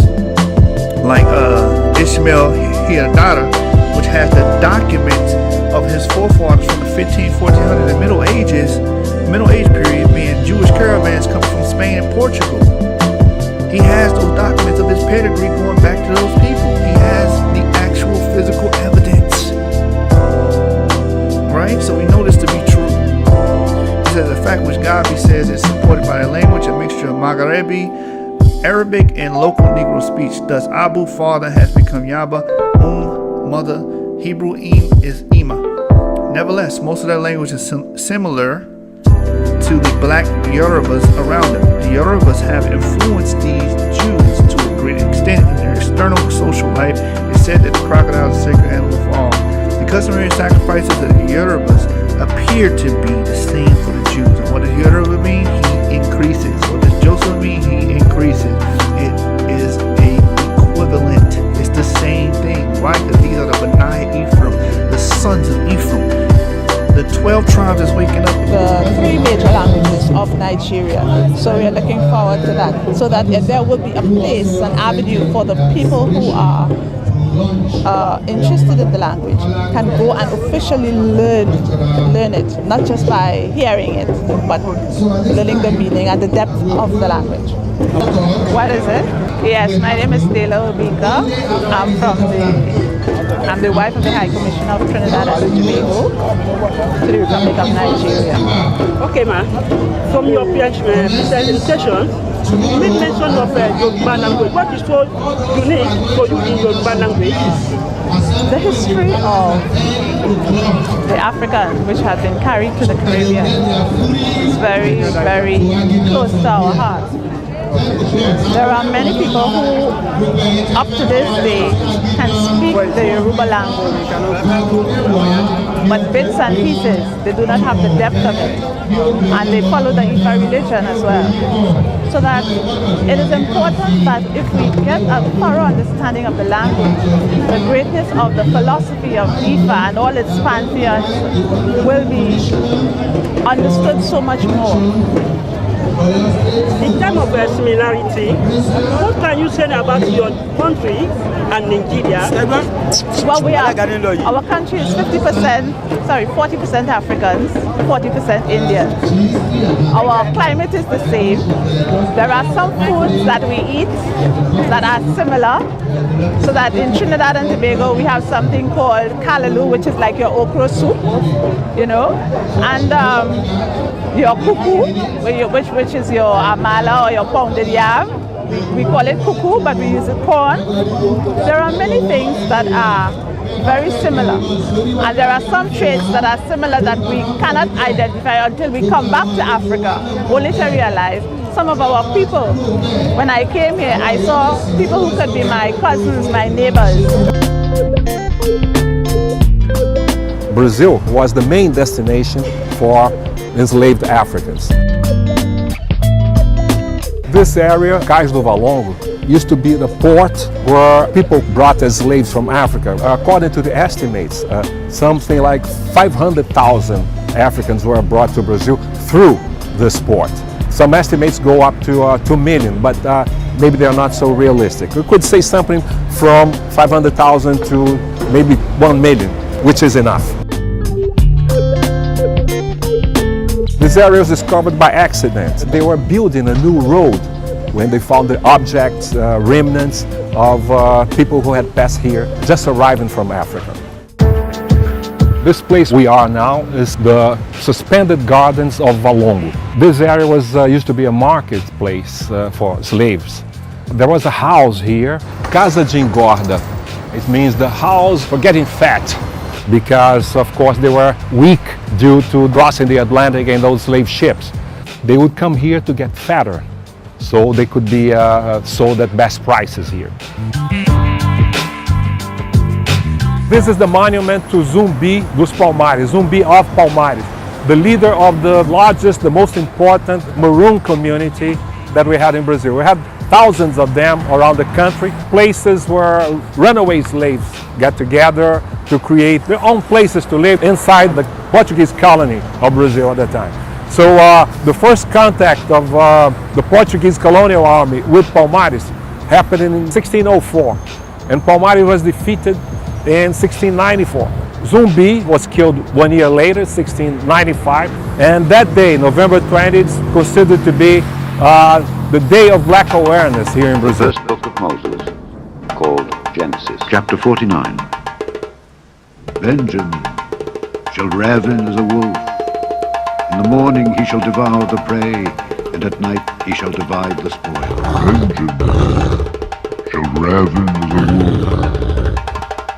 like Ishmael Hiadata, which has the documents of his forefathers from the 1400 and Middle Age period, being Jewish caravans coming from Spain and Portugal. He has those documents of his pedigree going back to those people. He has the actual physical evidence. Right? So we know this to be true. He says the fact which Gabi says is supported by a language, a mixture of Maghrebi, Arabic, and local Negro speech. Thus, Abu, father, has become Yaba, mother, Hebrew, is Ima. Nevertheless, most of their language is similar to the black Yorubas around them. The Yorubas have influenced these Jews to a great extent in their external social life. It's said that the crocodile is a sacred animal for all. The customary sacrifices of the Yorubas appear to be the same for the Jews. And what does Yoruba mean? He increases. What does Joseph mean? He increases. It is a equivalent. It's the same thing. Why? Because these are the B'nai Ephraim, the sons of Ephraim. The 12 tribes is waking up. The three major languages of Nigeria. So we are looking forward to that. So that there will be a place, an avenue for the people who are interested in the language can go and officially learn it, not just by hearing it, but learning the meaning and the depth of the language. What is it? Yes, my name is Taylor Obika. I'm the wife of the High Commissioner of Trinidad and Tobago to the Republic of Nigeria. Okay, ma'am. From your presentation, you made mention of Yoruba language. What is so unique for you in Yoruba language? The history of the African, which has been carried to the Caribbean, is very, very close to our heart. There are many people who, up to this day, can speak the Yoruba language, but bits and pieces, they do not have the depth of it, and they follow the Ifa religion as well. So that it is important that if we get a thorough understanding of the language, the greatness of the philosophy of Ifa and all its pantheons will be understood so much more. In terms of similarity, what can you say about your country and Nigeria? Well, our country is 40% Africans, 40% Indians. Our climate is the same. There are some foods that we eat that are similar. So that in Trinidad and Tobago, we have something called kalaloo, which is like your okra soup, you know, and your kuku, which is your amala or your pounded yam. We call it kuku, but we use corn. There are many things that are very similar, and there are some traits that are similar that we cannot identify until we come back to Africa, only to realize some of our people. When I came here, I saw people who could be my cousins, my neighbors. Brazil was the main destination for enslaved Africans. This area, Cais do Valongo, used to be the port where people brought as slaves from Africa. According to the estimates, something like 500,000 Africans were brought to Brazil through this port. Some estimates go up to 2 million, but maybe they're not so realistic. We could say something from 500,000 to maybe 1 million, which is enough. This area was discovered by accident. They were building a new road when they found the objects, remnants of people who had passed here, just arriving from Africa. This place we are now is the Suspended Gardens of Valongo. This area was used to be a marketplace for slaves. There was a house here, Casa de Engorda. It means the house for getting fat, because of course they were weak due to crossing the Atlantic in those slave ships. They would come here to get fatter, so they could be sold at best prices here. This is the monument to Zumbi dos Palmares, Zumbi of Palmares, the leader of the largest, the most important Maroon community that we had in Brazil. We had thousands of them around the country, places where runaway slaves got together to create their own places to live inside the Portuguese colony of Brazil at that time. So the first contact of the Portuguese colonial army with Palmares happened in 1604, and Palmares was defeated in 1694. Zumbi was killed 1 year later, 1695, and that day, November 20th, is considered to be the day of black awareness here in Brazil. The first book of Moses, called Genesis, chapter 49. Benjamin shall ravin as a wolf. In the morning he shall devour the prey, and at night he shall divide the spoil. Benjamin shall ravin as a wolf.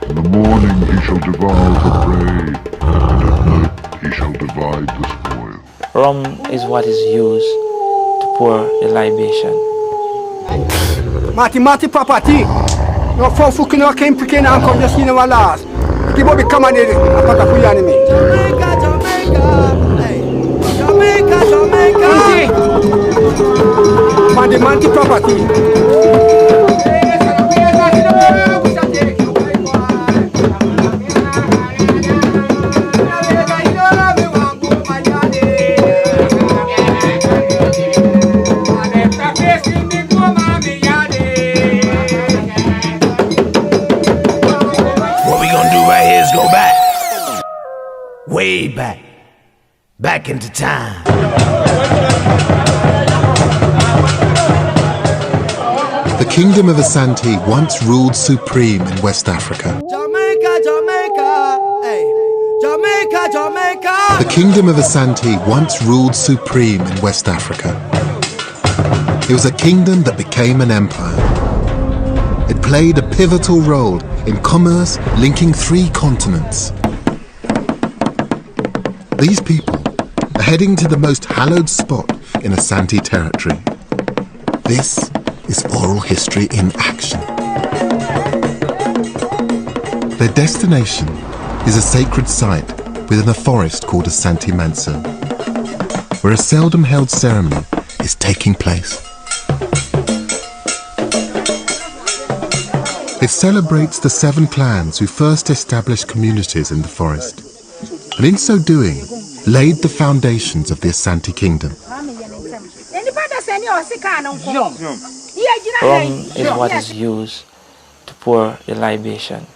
In the morning he shall devour the prey, and at night he shall divide the spoil. Rum is what is used to pour the libation. Mati papati, no fofu kino kem pequena ankom just in our last. Kibo be come nele, apata kuyani me. Jamaica. Mati papati. Way back into time. The Kingdom of Asante once ruled supreme in West Africa. Jamaica, hey, Jamaica. The Kingdom of Asante once ruled supreme in West Africa. It was a kingdom that became an empire. It played a pivotal role in commerce linking 3 continents. These people are heading to the most hallowed spot in Asante territory. This is oral history in action. Their destination is a sacred site within a forest called Asante Manso, where a seldom held ceremony is taking place. It celebrates the 7 clans who first established communities in the forest, and in so doing, laid the foundations of the Asante Kingdom. Rum is what is used to pour the libation.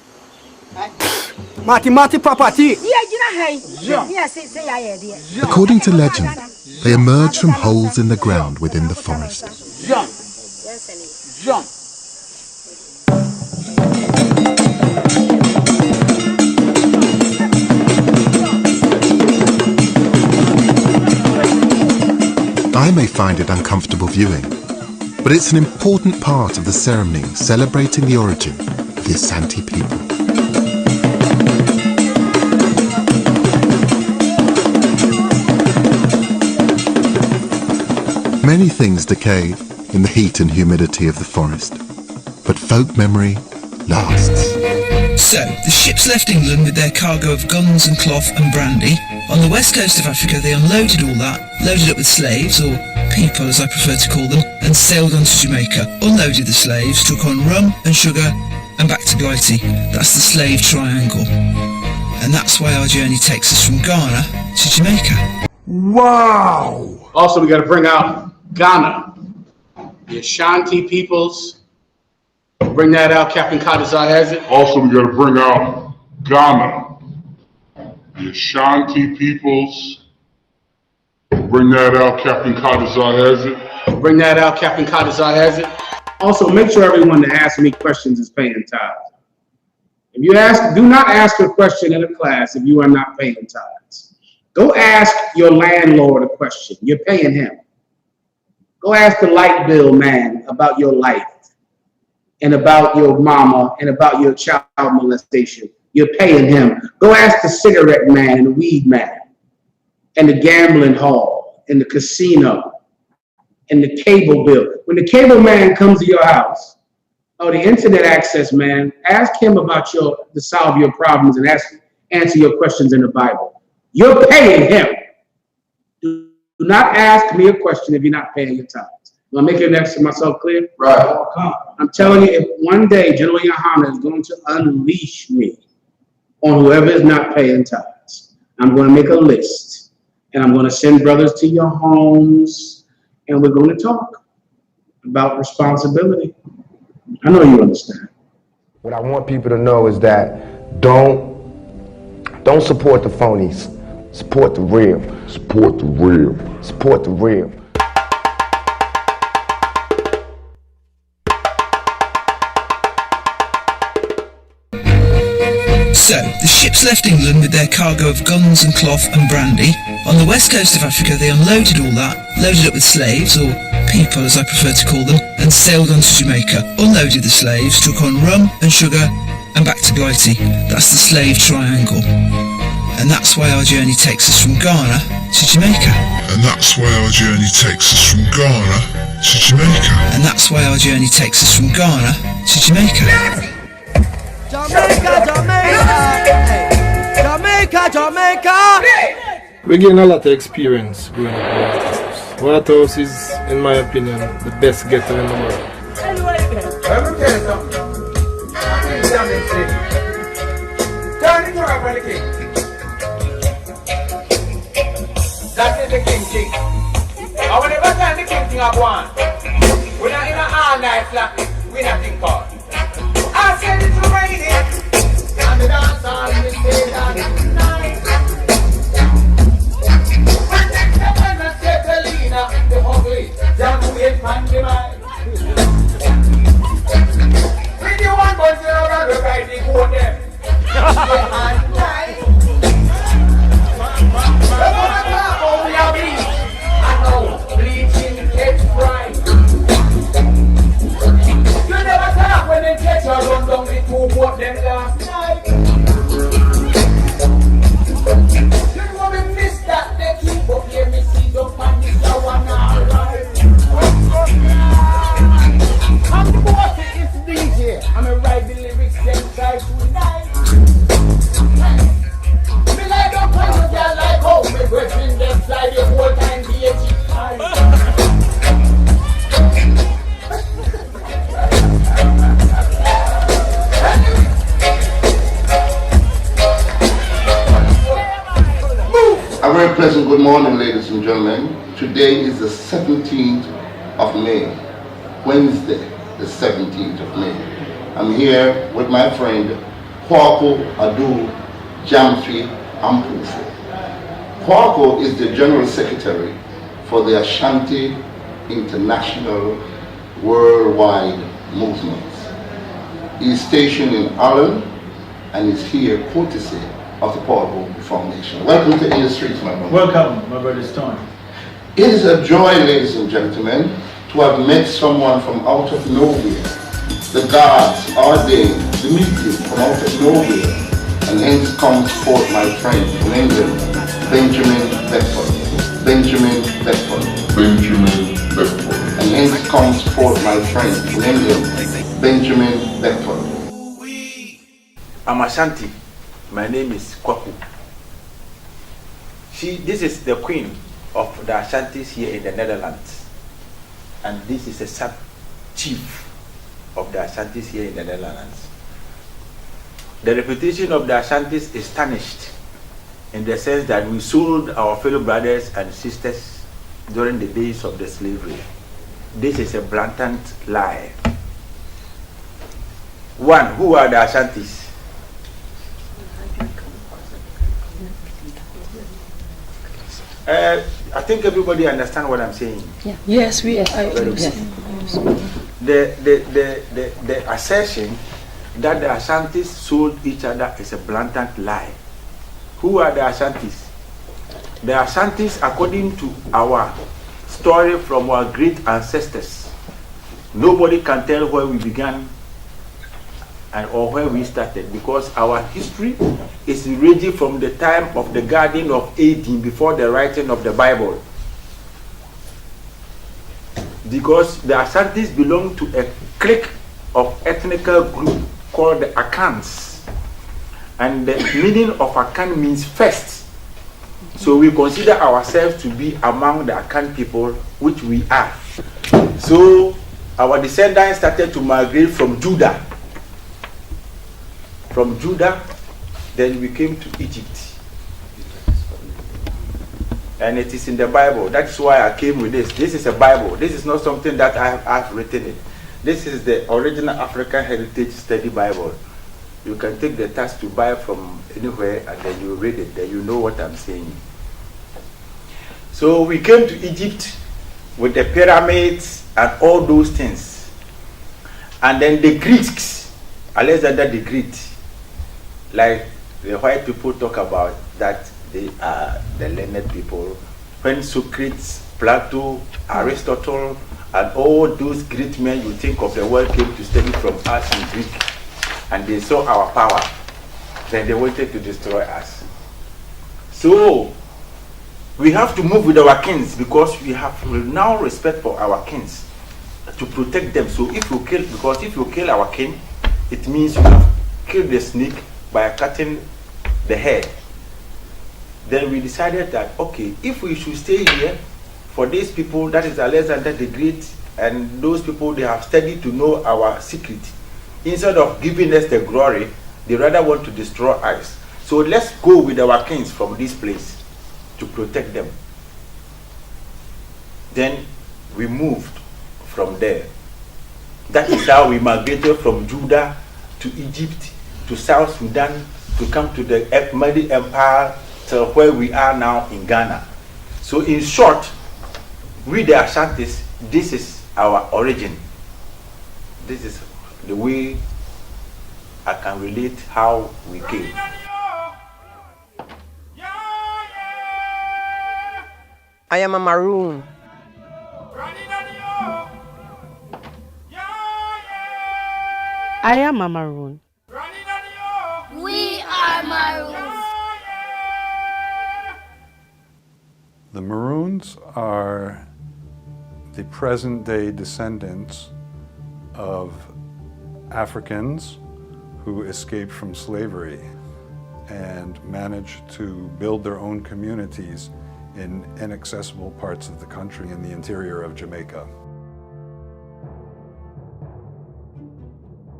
According to legend, they emerge from holes in the ground within the forest. I may find it uncomfortable viewing, but it's an important part of the ceremony celebrating the origin of the Asante people. Many things decay in the heat and humidity of the forest, but folk memory lasts. So, the ships left England with their cargo of guns and cloth and brandy. On the west coast of Africa, they unloaded all that, loaded up with slaves, or people as I prefer to call them, and sailed on to Jamaica. Unloaded the slaves, took on rum and sugar, and back to Blighty. That's the slave triangle. And that's why our journey takes us from Ghana to Jamaica. Wow! Also, we got to bring out Ghana, the Ashanti peoples. Bring that out, Captain Kadazar has it. Also, we got to bring out Ghana, the Ashanti peoples. Bring that out, Captain Kadazar has it. Bring that out, Captain Kadazar has it. Also, make sure everyone that asks me questions is paying tithes. If you ask, do not ask a question in a class if you are not paying tithes. Go ask your landlord a question. You're paying him. Go ask the light bill man about your life and about your mama and about your child molestation. You're paying him. Go ask the cigarette man and the weed man and the gambling hall and the casino and the cable bill. When the cable man comes to your house, or the internet access man, ask him about to solve your problems and answer your questions in the Bible. You're paying him. Do not ask me a question if you're not paying your tithes. Am I making that to myself clear? Right. I'm telling you, if one day General Yohana is going to unleash me on whoever is not paying tithes, I'm going to make a list, and I'm going to send brothers to your homes, and we're going to talk about responsibility. I know you understand. What I want people to know is that don't support the phonies. Support the real. Support the real. Support the real. So, the ships left England with their cargo of guns and cloth and brandy. On the west coast of Africa, they unloaded all that, loaded up with slaves, or people as I prefer to call them, and sailed on to Jamaica. Unloaded the slaves, took on rum and sugar, and back to Blighty. That's the slave triangle. And that's why our journey takes us from Ghana to Jamaica. And that's why our journey takes us from Ghana to Jamaica. And that's why our journey takes us from Ghana to Jamaica. Jamaica, Jamaica, Jamaica, Jamaica. We're getting a lot of experience growing up in White House. White House is, in my opinion, the best ghetto in the world. Let me tell you something. Turn it around for the king. That is the king. And whenever time the king I want, we're not in an all-night flat, we're not in court. I said it's raining, and the dance hall will stay down tonight. When next time I say Selena, the ugly, Jamu is pantomime. When you want to see how to write the code them, Good morning, ladies and gentlemen. Today is the 17th of May, Wednesday, the 17th of May. I'm here with my friend, Kwaku Adu Jamfi Ampufo. Kwaku is the General Secretary for the Ashanti International Worldwide Movement. He is stationed in Ireland and is here courtesy of the Kwaku Foundation. Welcome to In the Streets, my brother. Welcome, my brother Stone. It is a joy, ladies and gentlemen, to have met someone from out of nowhere. The gods ordained the meeting from out of nowhere, and hence comes forth my friend from England, Benjamin Beckford. Benjamin Beckford. Benjamin Beckford. And hence comes forth my friend from England, Benjamin Beckford. I'm Ashanti. My name is Kwaku. This is the queen of the Ashantis here in the Netherlands. And this is a sub-chief of the Ashantis here in the Netherlands. The reputation of the Ashantis is tarnished in the sense that we sold our fellow brothers and sisters during the days of the slavery. This is a blatant lie. One, who are the Ashantis? I think everybody understands what I'm saying. Yeah. Yes, we are. The assertion that the Ashantis sold each other is a blatant lie. Who are the Ashantis? The Ashantis, according to our story from our great ancestors, nobody can tell where we began or where we started, because our history is ranging from the time of the Garden of Eden before the writing of the Bible. Because the Ashantis belong to a clique of ethnical group called the Akans. And the meaning of Akan means first. So we consider ourselves to be among the Akan people, which we are. So our descendants started to migrate from Judah. From Judah, then we came to Egypt. And it is in the Bible. That's why I came with this. This is a Bible. This is not something that I've written it. This is the original African Heritage Study Bible. You can take the task to buy from anywhere and then you read it. Then you know what I'm saying. So we came to Egypt with the pyramids and all those things. And then the Greeks, Alexander the Great, like the white people talk about that they are the learned people. When Socrates, Plato, Aristotle, and all those great men you think of the world came to study from us in Greek, and they saw our power, then they wanted to destroy us. So we have to move with our kings, because we have now respect for our kings to protect them. So if you kill, because if you kill our king, it means you have killed the snake by cutting the head. Then we decided that, okay, if we should stay here for these people, that is Alexander the Great, and those people, they have studied to know our secret. Instead of giving us the glory, they rather want to destroy us. So let's go with our kings from this place to protect them. Then we moved from there. That is how we migrated from Judah to Egypt, to South Sudan, to come to the Mighty Empire, to where we are now in Ghana. So in short, we the Ashantis, this is our origin. This is the way I can relate how we came. I am a maroon. I am a maroon. We are maroons. The Maroons are the present-day descendants of Africans who escaped from slavery and managed to build their own communities in inaccessible parts of the country in the interior of Jamaica.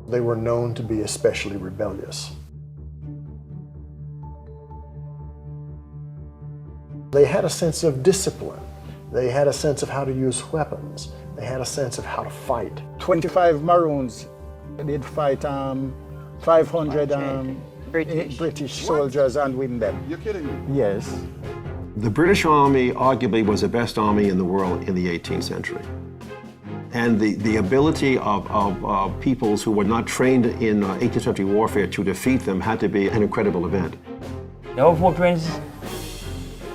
They were known to be especially rebellious. They had a sense of discipline. They had a sense of how to use weapons. They had a sense of how to fight. 25 Maroons did fight 500 British soldiers and win them. You're kidding me? Yes. The British Army arguably was the best army in the world in the 18th century. And the ability of peoples who were not trained in 18th century warfare to defeat them had to be an incredible event. Our footprints,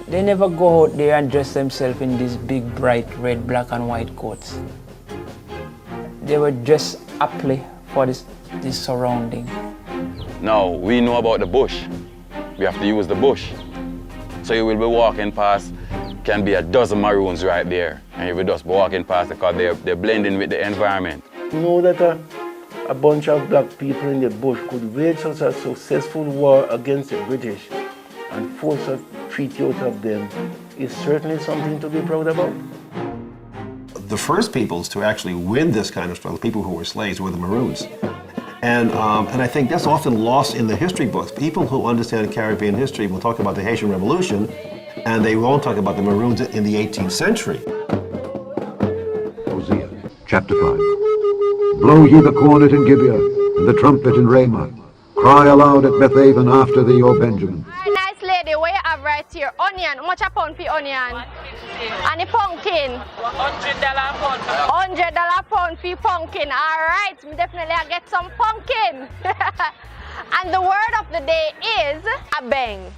they never go out there and dress themselves in these big, bright red, black and white coats. They were dressed aptly for this surrounding. Now, we know about the bush. We have to use the bush. So you will be walking past, can be a dozen Maroons right there. And you will just be walking past because they're blending with the environment. You know that a bunch of black people in the bush could wage such a successful war against the British and force a treaty out of them is certainly something to be proud about. The first peoples to actually win this kind of struggle, people who were slaves, were the Maroons. And I think that's often lost in the history books. People who understand Caribbean history will talk about the Haitian Revolution, and they won't talk about the Maroons in the 18th century. Hosea, chapter 5. Blow ye the cornet in Gibeah, and the trumpet in Ramah. Cry aloud at Bethaven after thee, O Benjamin. Nice lady, what you have right here? Onion, how much a pound for onion? And the pumpkin? $100 pound. $100 pound for pumpkin. All right, definitely I get some pumpkin. And the word of the day is abeng,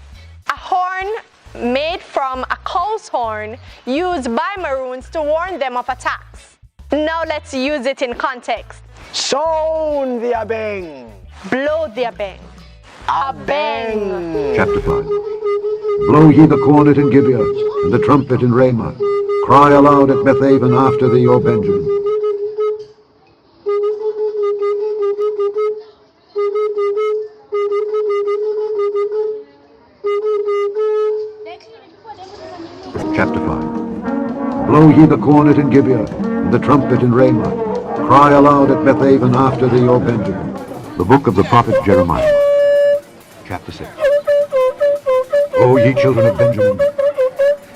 a horn made from a cow's horn used by Maroons to warn them of attacks. Now let's use it in context. Sound the abeng. Blow the abeng. Abeng. Chapter 5. Blow ye the cornet in Gibeah, and the trumpet in Ramah. Cry aloud at Bethaven after thee, O Benjamin. Chapter 5. Blow ye the cornet in Gibeah, and the trumpet in Ramah. Cry aloud at Bethaven after thee, O Benjamin. The book of the prophet Jeremiah. Chapter 6. O ye children of Benjamin,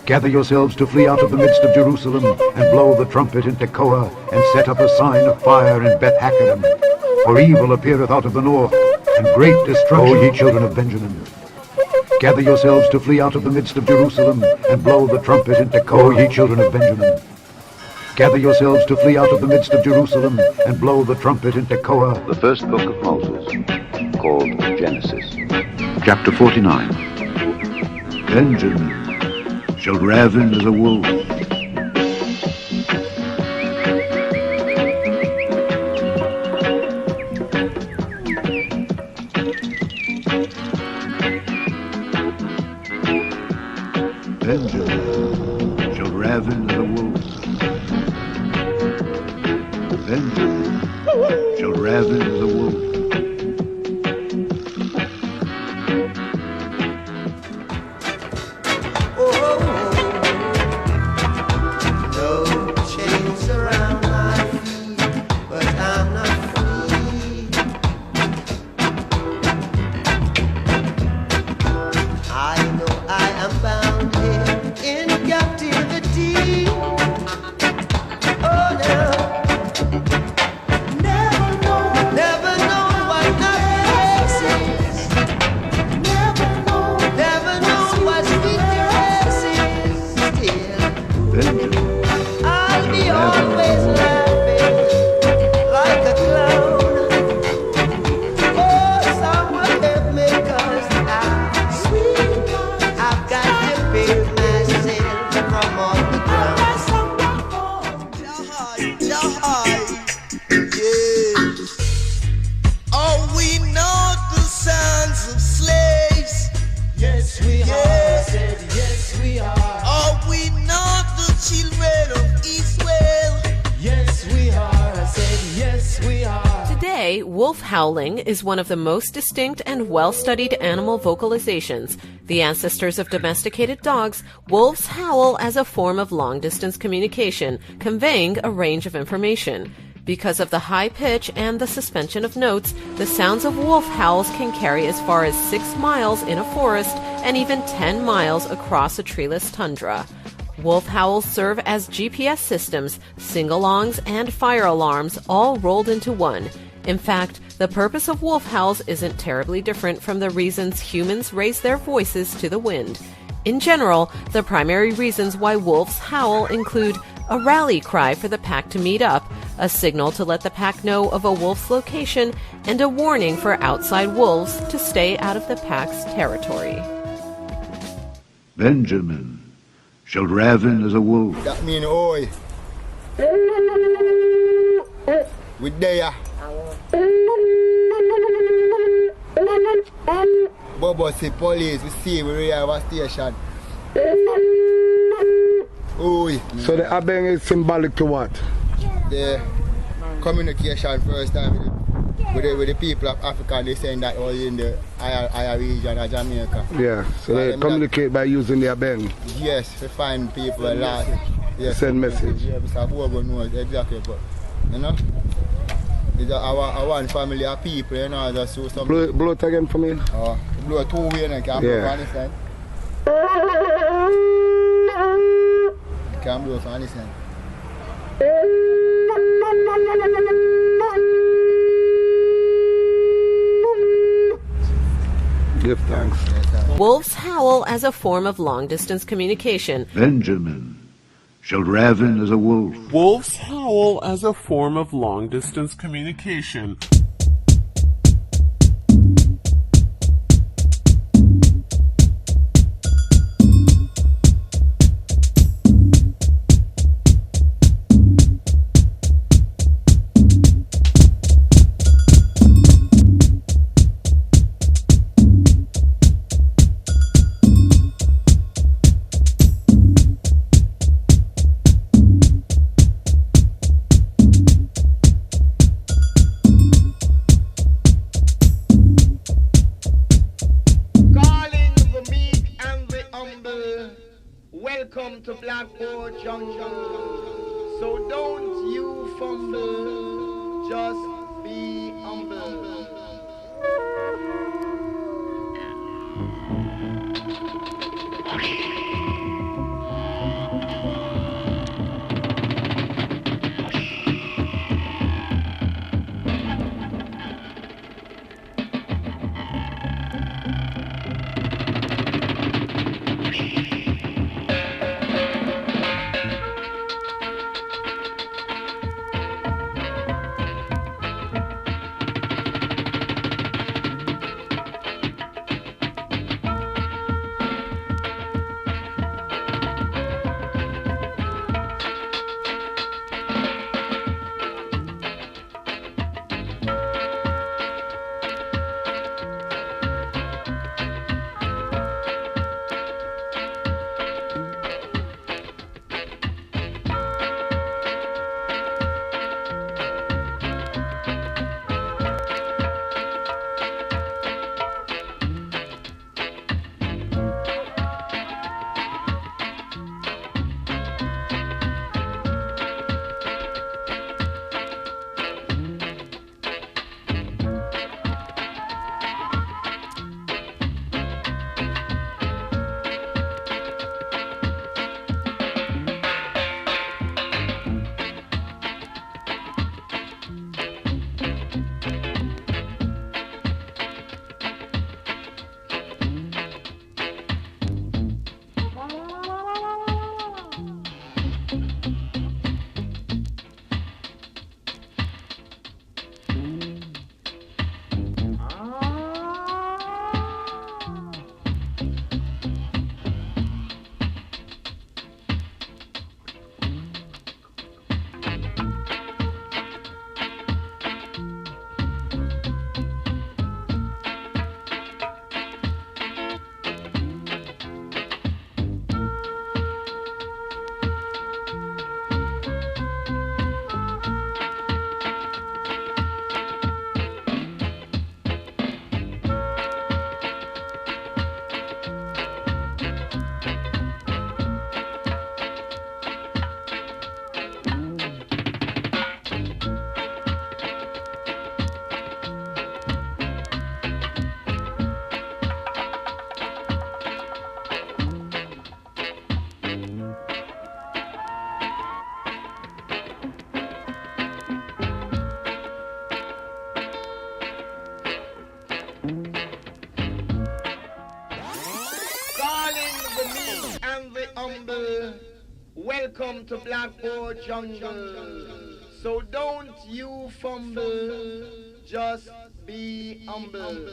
gather yourselves to flee out of the midst of Jerusalem, and blow the trumpet in Tekoa, and set up a sign of fire in Beth Hakkerem. For evil appeareth out of the north, and great destruction. O ye children of Benjamin, gather yourselves to flee out of the midst of Jerusalem, and blow the trumpet in Tekoa. O ye children of Benjamin, gather yourselves to flee out of the midst of Jerusalem, and blow the trumpet in Tekoa. The first book of Moses, called Genesis. Chapter 49. Benjamin shall ravin as a wolf. Benjamin shall ravin as a wolf. Benjamin shall ravin as a wolf. Wolf howling is one of the most distinct and well-studied animal vocalizations. The ancestors of domesticated dogs, wolves howl as a form of long-distance communication, conveying a range of information. Because of the high pitch and the suspension of notes, the sounds of wolf howls can carry as far as 6 miles in a forest and even 10 miles across a treeless tundra. Wolf howls serve as GPS systems, sing-alongs, and fire alarms all rolled into one. In fact, the purpose of wolf howls isn't terribly different from the reasons humans raise their voices to the wind. In general, the primary reasons why wolves howl include a rally cry for the pack to meet up, a signal to let the pack know of a wolf's location, and a warning for outside wolves to stay out of the pack's territory. Benjamin shall raven as a wolf. That mean oi. We there. Bobo see police, we see we have a station. Oi. So the Abeng is symbolic to what? The communication first time with the people of Africa, they saying that all in the higher region of Jamaica. Yeah, so they communicate by using the Abeng. Yes, we find people a lot. Yes, send message. Yeah, Mr. Bobo knows exactly, but you know, it's our one family of people, you know, just do something. Blow it again for me. Oh, blow it 2 ways and can blow on this side. Can blow on this side. Give thanks. Wolves howl as a form of long-distance communication. Benjamin shall raven as a wolf. Wolves howl as a form of long-distance communication. Welcome to Blackboard Jungle. So don't you fumble, just be humble. Welcome to Blackboard Jungle. So don't you fumble, just be humble.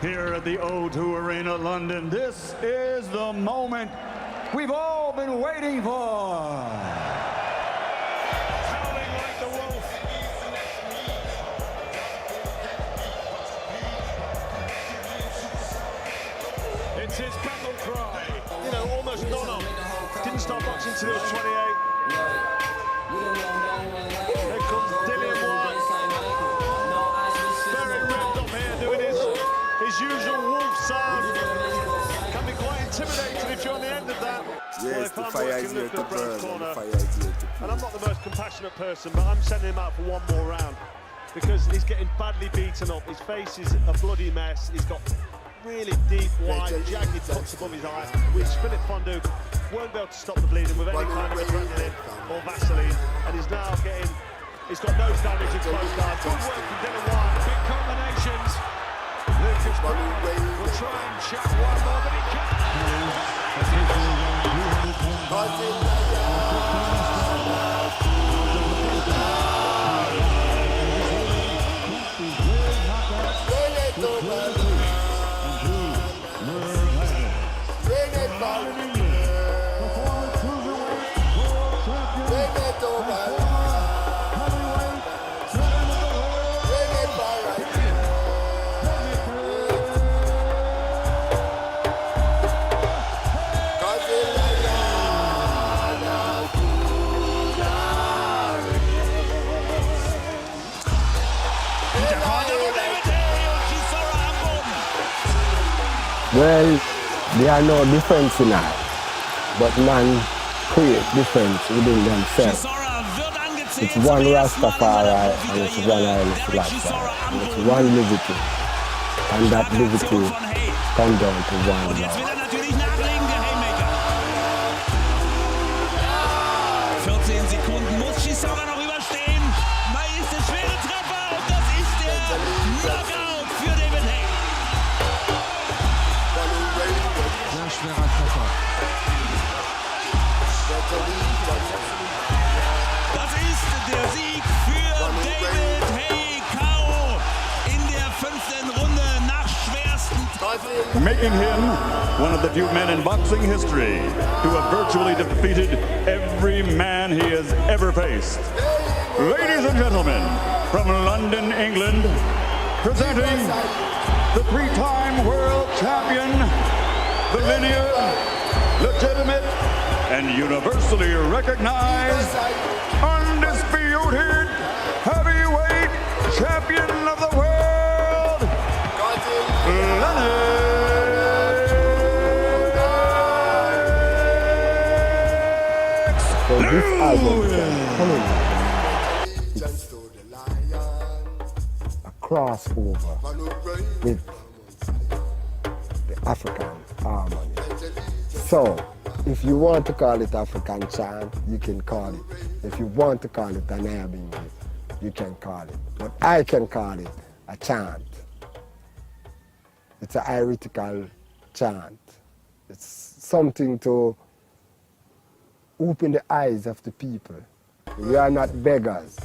Here at the O2 Arena, London, this is the moment we've all been waiting for. Howling like the wolf. It's his battle cry. You know, almost gone on. Didn't start boxing until he was 28. Here comes Dillian Whyte. Very revved up here doing his usual wolf sound. Can be quite intimidating if you're on the end of that. Yes, the fire is here to burn. And I'm not the most compassionate person, but I'm sending him out for one more round. because he's getting badly beaten up. His face is a bloody mess. He's got really deep, wide, jagged cuts above his eye, which Philip Fondue won't be able to stop the bleeding with any kind of adrenaline or Vaseline. And he's now getting, he's got nose damage and closed guard. Good work from Dylan White. Big combinations. Lucas Brown will try and check one more, but he can't. Well, there are no difference in that, but man create difference within themselves. It's one Rastafari and it's one Haile Selassie, and it's one liberty, and that liberty comes down to one love. 14 Sekunden muss Chisora noch überstehen. Ist der schwere Treffer und das ist der Knockout für David Haye. Sehr schwerer Treffer. Das ist der Sieg für David Haye. K.O. in der 5. Runde nach schwersten. Making him one of the few men in boxing history who have virtually defeated every man he has ever faced. Ladies and gentlemen, from London, England, presenting the 3-time world champion, the linear, legitimate, and universally recognized, undisputed heavyweight champion of the world, Lennox. So this album is coming a crossover with the African harmony. So if you want to call it African chant, you can call it. If you want to call it an Arabic, you can call it. But I can call it a chant. It's a heretical chant. It's something to open the eyes of the people. We are not beggars.